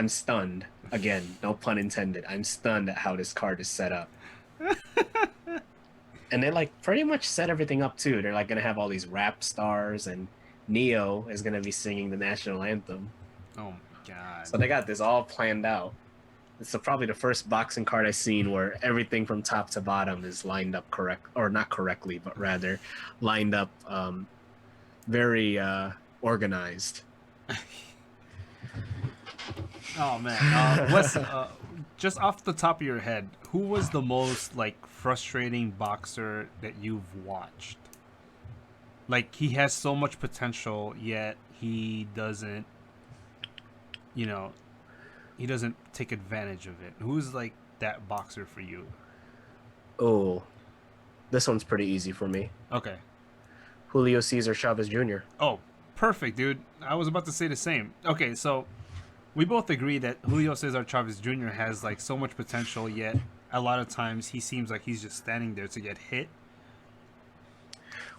stunned. Again, no pun intended. I'm stunned at how this card is set up. And they like pretty much set everything up too. They're like gonna have all these rap stars, and Neo is gonna be singing the national anthem. Oh my god. So they got this all planned out. It's probably the first boxing card I've seen where everything from top to bottom is lined up correct, or not correctly, but rather lined up very organized. Oh man. What's just off the top of your head, who was the most like frustrating boxer that you've watched? Like he has so much potential, yet he doesn't, you know, he doesn't take advantage of it. Who's like that boxer for you? Oh, this one's pretty easy for me. Okay. Julio Cesar Chavez Jr. Oh, perfect, dude. I was about to say the same. Okay, so we both agree that Julio Cesar Chavez Jr. has like so much potential, yet a lot of times he seems like he's just standing there to get hit.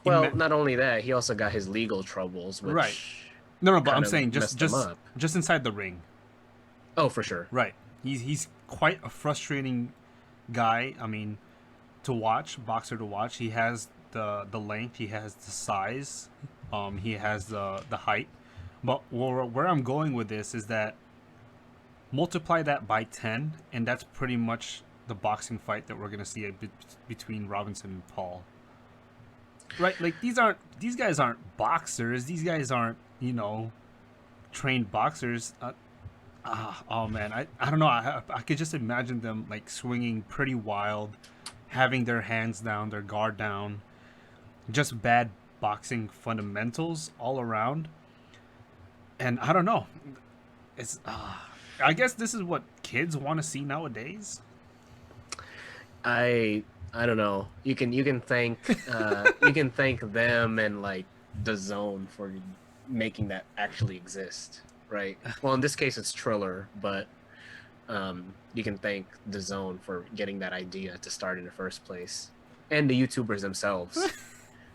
Well, not only that, he also got his legal troubles, which Right. No, but I'm kind of saying messed him up. just inside the ring. Oh, for sure. Right. He's quite a frustrating guy. I mean, to watch, boxer to watch. He has the length, he has the size, he has the height. But where I'm going with this is that multiply that by 10, and that's pretty much the boxing fight that we're gonna see between Robinson and Paul. Right? Like these guys aren't boxers. These guys aren't trained boxers. Oh man, I don't know. I could just imagine them like swinging pretty wild, having their hands down, their guard down, just bad boxing fundamentals all around. And I don't know. It's I guess this is what kids want to see nowadays. I I don't know. You can thank them and like the Zone for making that actually exist, right? Well, in this case, it's Triller, but you can thank the Zone for getting that idea to start in the first place, and the YouTubers themselves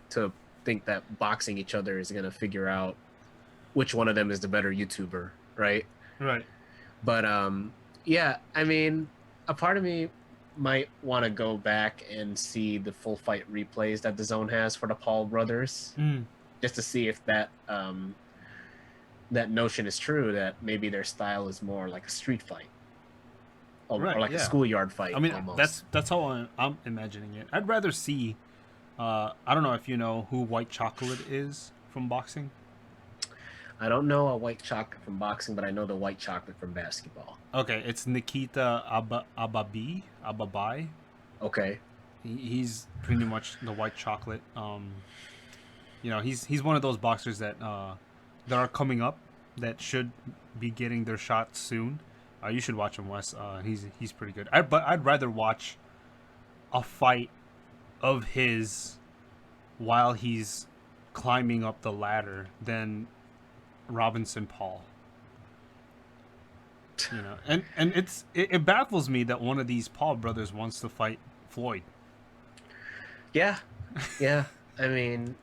to think that boxing each other is gonna figure out which one of them is the better YouTuber, right? Right. But yeah, I mean, a part of me might want to go back and see the full fight replays that the Zone has for the Paul brothers, Mm. just to see if that that notion is true, that maybe their style is more like a street fight, or Right. like a Yeah. schoolyard I fight mean, almost. that's how I'm imagining it. I'd rather see. I don't know if you know who White Chocolate is from boxing. I don't know a white chocolate from boxing, but I know the white chocolate from basketball. Okay, it's Nikita Ababai. Okay. He's pretty much the White Chocolate. He's one of those boxers that are coming up that should be getting their shot soon. You should watch him, Wes. He's pretty good. But I'd rather watch a fight of his while he's climbing up the ladder than Robinson Paul. And it baffles me that one of these Paul brothers wants to fight Floyd. Yeah. Yeah. I mean,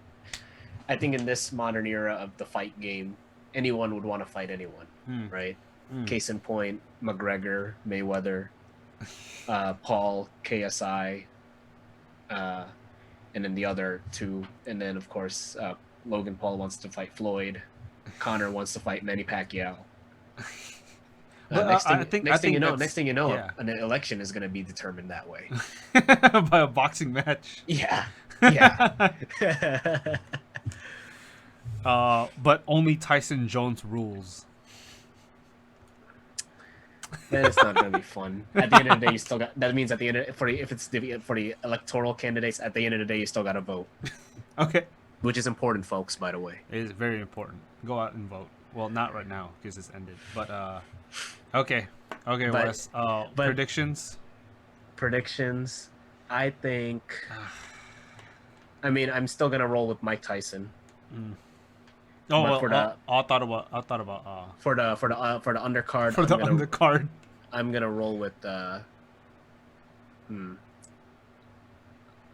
I think in this modern era of the fight game, anyone would want to fight anyone, Hmm. right? Hmm. Case in point, McGregor, Mayweather, Paul, KSI, uh, and then the other two, and then of course Logan Paul wants to fight Floyd, Connor wants to fight Manny Pacquiao. But I think Next that's thing you know, yeah. an election is going to be determined that way. By a boxing match. Yeah, yeah. But only Tyson Jones rules. Then it's not going to be fun. At the end of the day, you still got. That means at the end, if it's for the electoral candidates, at the end of the day, you still got to vote, Okay. which is important, folks. By the way. It is very important. Go out and vote. Well, not right now because it's ended. But okay, okay, But Wes. but Predictions. predictions, I think. I mean, I'm still gonna roll with Mike Tyson. Oh But well, for the I thought about for the undercard, for the undercard. I'm gonna roll with hmm.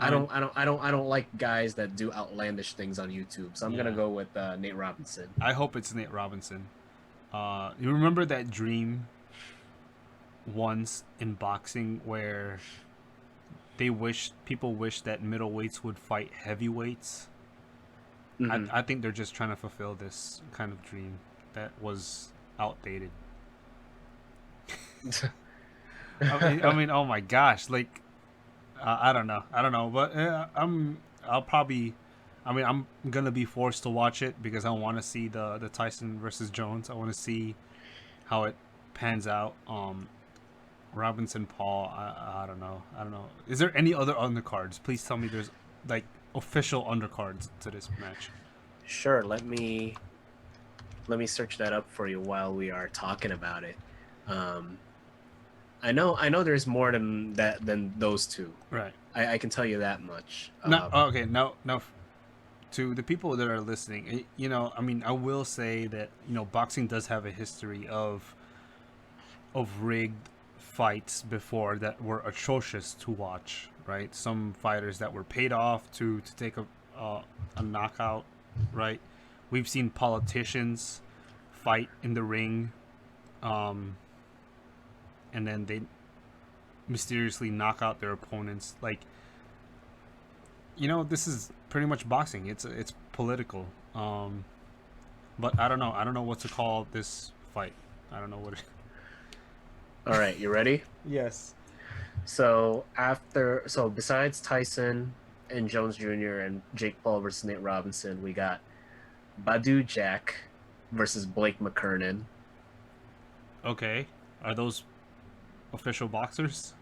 I mean, I don't like guys that do outlandish things on YouTube. So I'm gonna Yeah. go with Nate Robinson. I hope it's Nate Robinson. You remember that dream once in boxing where people wish that middleweights would fight heavyweights. Mhm. I think they're just trying to fulfill this kind of dream that was outdated. I mean, oh my gosh, like I don't know, but I'll probably, I mean, I'm gonna be forced to watch it because I want to see the Tyson versus Jones. I want to see how it pans out. Robinson Paul, I don't know, Is there any other undercards? Please tell me there's like official undercards to this match. Sure. Let me search that up for you while we are talking about it. Um, I know there's more than that than those two. Right. I can tell you that much. No. Okay. No. To the people that are listening, I mean, I will say that boxing does have a history of rigged fights before that were atrocious to watch. Right. Some fighters that were paid off to take a knockout. Right. We've seen politicians fight in the ring, and then they mysteriously knock out their opponents. Like, this is pretty much boxing. It's political. But I don't know. I don't know what to call this fight. I don't know what. All right, you ready? Yes. So besides Tyson and Jones Jr. and Jake Paul versus Nate Robinson, we got Badu Jack versus Blake McKernan. Okay. Are those official boxers?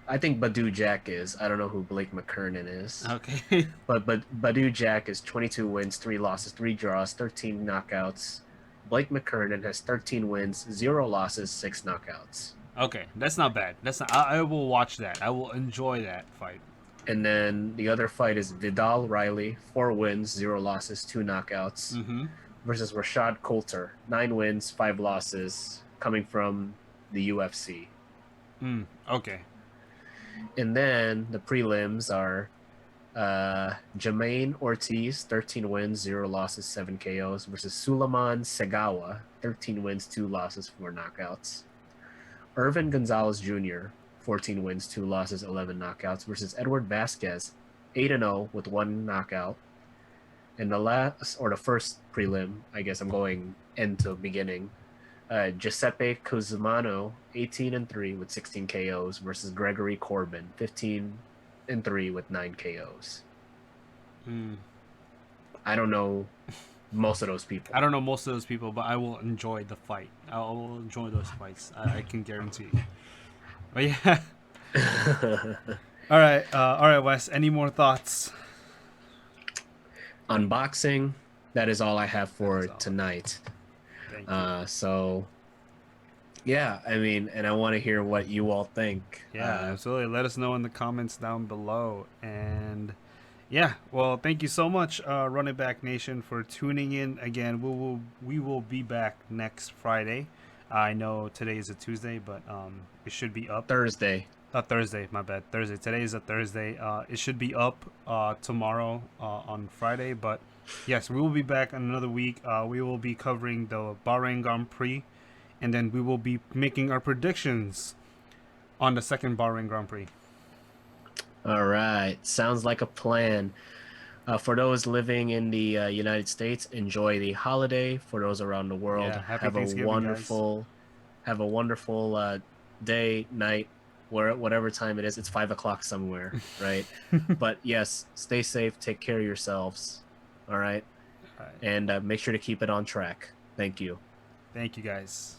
I think Badu Jack is. I don't know who Blake McKernan is. Okay. But Badu Jack is 22 wins, 3 losses, 3 draws, 13 knockouts. Blake McKernan has 13 wins, 0 losses, 6 knockouts. Okay, that's not bad. That's not. I will watch that. I will enjoy that fight. And then the other fight is Vidal Riley, 4 wins, 0 losses, 2 knockouts, Mm-hmm. versus Rashad Coulter, 9 wins, 5 losses, coming from the UFC. Okay. And then the prelims are Jermaine Ortiz, 13 wins, 0 losses, 7 KOs, versus Suleiman Segawa, 13 wins, 2 losses, 4 knockouts. Irvin Gonzalez Jr., 14 wins, 2 losses, 11 knockouts, versus Edward Vasquez, 8-0 with 1 knockout. And the last, or the first prelim, I guess I'm going end to beginning. Giuseppe Cusumano, 18-3 with 16 KOs, versus Gregory Corbin, 15-3 with 9 KOs. Mm. I don't know most of those I people. don't know most of those people, but I will enjoy the fight. I will enjoy those fights. I can guarantee. But yeah. All right, Wes. Any more thoughts? Unboxing, that is all I have That is for all. tonight. Thank you. So yeah, I mean, and I want to hear what you all think. Yeah, absolutely. Let us know in the comments down below. And yeah, well, thank you so much, Running Back Nation, for tuning in again. We will be back next Friday. I know today is a Tuesday, but it should be up. Thursday. Thursday, my bad. Thursday. Today is a Thursday. It should be up tomorrow on Friday. But yes, we will be back in another week. We will be covering the Bahrain Grand Prix, and then we will be making our predictions on the second Bahrain Grand Prix. All right, sounds like a plan. For those living in the United States, enjoy the holiday. For those around the world, Yeah, happy Thanksgiving, guys. have a wonderful day, night, whatever time it is. It's 5 o'clock somewhere, right? But yes, stay safe, take care of yourselves. All right, All right. and make sure to keep it on track. Thank you. Thank you, guys.